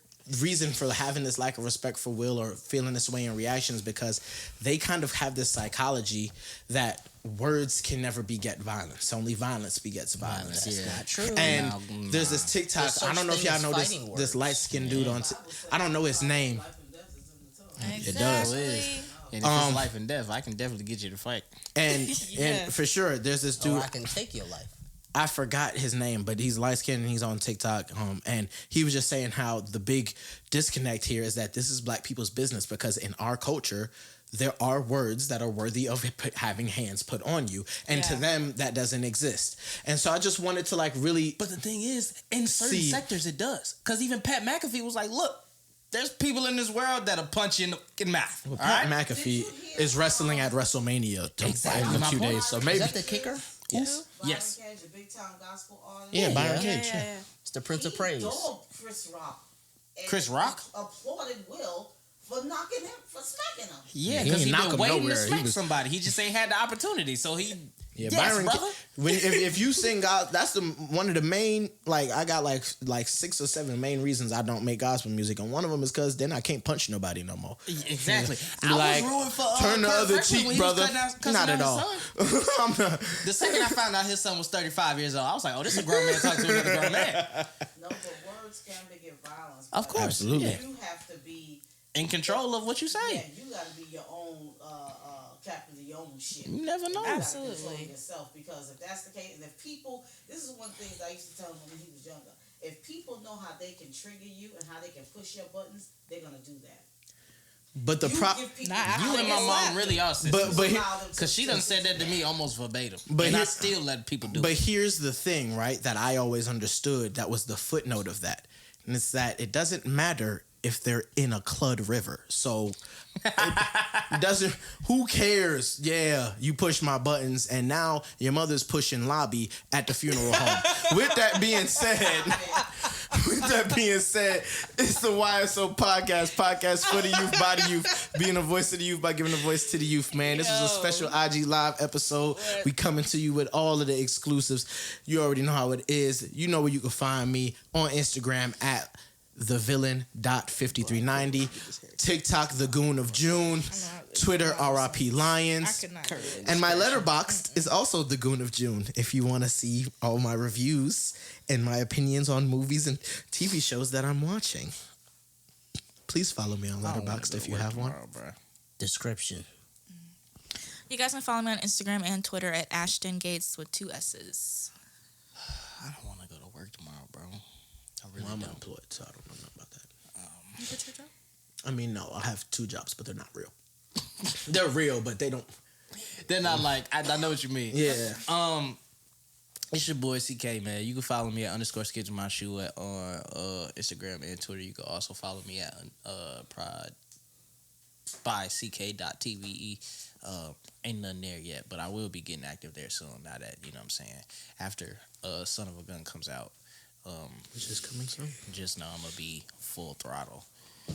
reason for having this lack of respect for Will or feeling this way in reaction is because they kind of have this psychology that words can never beget violence. Only violence begets violence. Yeah. Not true. And Nah. there's this TikTok. There's I don't know if such y'all thing know as this fighting this words. light skinned dude on. I don't know his name. Life and death is in the tongue. It does. Exactly. And if it's life and death, I can definitely get you to fight. And Yes. and for sure, there's this dude. Or I can take your life. I forgot his name, but he's light skinned and he's on TikTok. And he was just saying how the big disconnect here is that this is black people's business because in our culture, there are words that are worthy of having hands put on you. And to Yeah. them, that doesn't exist. And so I just wanted to like really. But the thing is, in certain See. sectors, it does. Because even Pat McAfee was like, look, There's people in this world that'll punch you in mouth. Well, All Pat right? McAfee is wrestling at WrestleMania in a few days, so maybe. Is that the kicker? Yes. Yes. Byron Cage, a big time gospel artist. Yeah, Byron Yeah. Cage. Yeah. It's the Prince of He Praise. adored Chris Rock. And Chris Rock? applauded Will for knocking him, for smacking him. Yeah, He because ain't he knock been him waiting nowhere. to He smack was- somebody. He just ain't had the opportunity. So he, Yeah, yes, Byron. brother. If you sing God, that's one of the main. Like I got like 6 or 7 main reasons I don't make gospel music, and one of them is because then I can't punch nobody no more. Exactly. Be I like, was rooting for turn the Kurt other Franklin cheek, when he was brother. cussing Not out at his all. son. I'm not. The second I found out his son was 35 years old, I was like, oh, this is a grown man talking to another grown man. No, but words can beget violence. Of but course. Absolutely. Yeah. You have to be. In control of what you Yeah, say. you got to be your own captain of your own shit. You never know. You gotta Absolutely. control yourself, because if that's the case, and if people, this is one of the things I used to tell him when he was younger. If people know how they can trigger you and how they can push your buttons, they're gonna do that. But the You problem. give people You and my mom really are sisters. But Because she done said that to me almost verbatim. But and I here- still let people do But it. here's the thing, right? That I always understood. That was the footnote of that, and it's that it doesn't matter if they're in a clud river. So it doesn't. Who cares? Yeah, you push my buttons, and now your mother's pushing lobby at the funeral home. With that being said, it's the YSO podcast for the youth, by the youth, being a voice of the youth by giving a voice to the youth. Man, this was a special IG live episode. We coming to you with all of the exclusives. You already know how it is. You know where you can find me on Instagram at thevillain.5390, TikTok the Goon of June, Twitter RIP Lyons, and my letterboxd is also the Goon of June. If you want to see all my reviews and my opinions on movies and TV shows that I'm watching, please follow me on Letterboxd if you have one. Description. You guys can follow me on Instagram and Twitter at Ashton Gates with 2 S's. I don't want to go to work tomorrow, bro. I really Well, I'm don't. unemployed, so I don't know nothing about that. You quit your job? I mean, no, I have 2 jobs, but they're not real. They're real, but they don't. They're not like, I know what you mean. Yeah. It's your boy CK, man. You can follow me at _sketch my shoe on Instagram and Twitter. You can also follow me at pride by ck.tve. Ain't nothing there yet, but I will be getting active there soon. Now that, you know what I'm saying, after Son of a Gun comes out, Which is coming soon. just know I'm gonna be full throttle.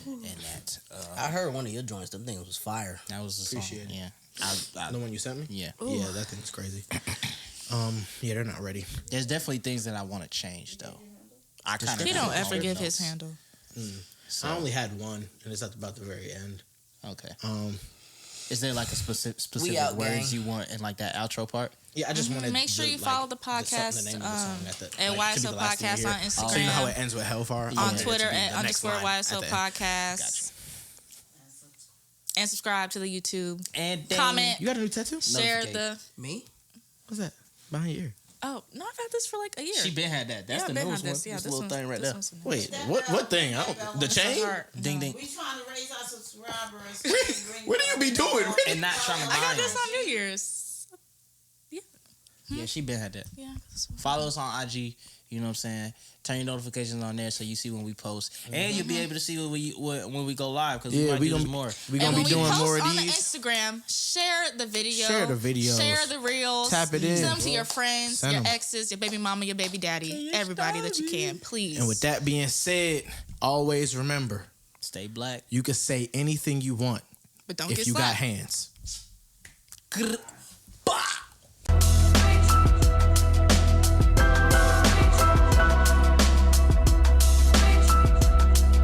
And that I heard one of your joints. Them things was fire. that was the song. Appreciate it. Yeah, I The one you sent me? yeah. Yeah, that thing's crazy. Yeah, they're not ready. There's definitely things that I want to change though. I kind of He don't ever give his handle. I only had one, and it's at about the very end. Okay. Is there like a specific out, words gang. you want in like that outro part? Yeah, I just wanted. Make sure you follow the podcast name of the song at the, at like, to be YSO the last thing you Podcast hear. on Instagram. So you know how it ends with Hellfire? On Yeah, Twitter it should be at the next _YSO line at the end. Podcast. And subscribe to the YouTube. And Comment. You got a new tattoo? Share Notificate. the. Me? What's that? Behind your ear. Oh, no, I've had this for like a year. She been had that. That's Yeah, the Ben had newest one. this. Yeah, This this little one's- thing right this there. one's new. Wait, what thing? I don't, the chain? Heart. Ding ding. We trying to raise our subscribers. What do you be doing? And not trying to I got buy this it. on New Year's. Yeah, she been had that. Yeah. This one. Follow us on IG. You know what I'm saying? Turn your notifications on there so you see when we post, and you'll be able to see when we go live because we Yeah, might we do gonna this more. We And gonna when be we doing post more of on the these. Instagram, share the video. Share the videos. Share the reels. Tap it in. Send them to your friends, Send your 'em. exes, your baby mama, your baby daddy, everybody that you can. Please. And with that being said, always remember, Stay black. you can say anything you want but don't if get you got slapped. hands.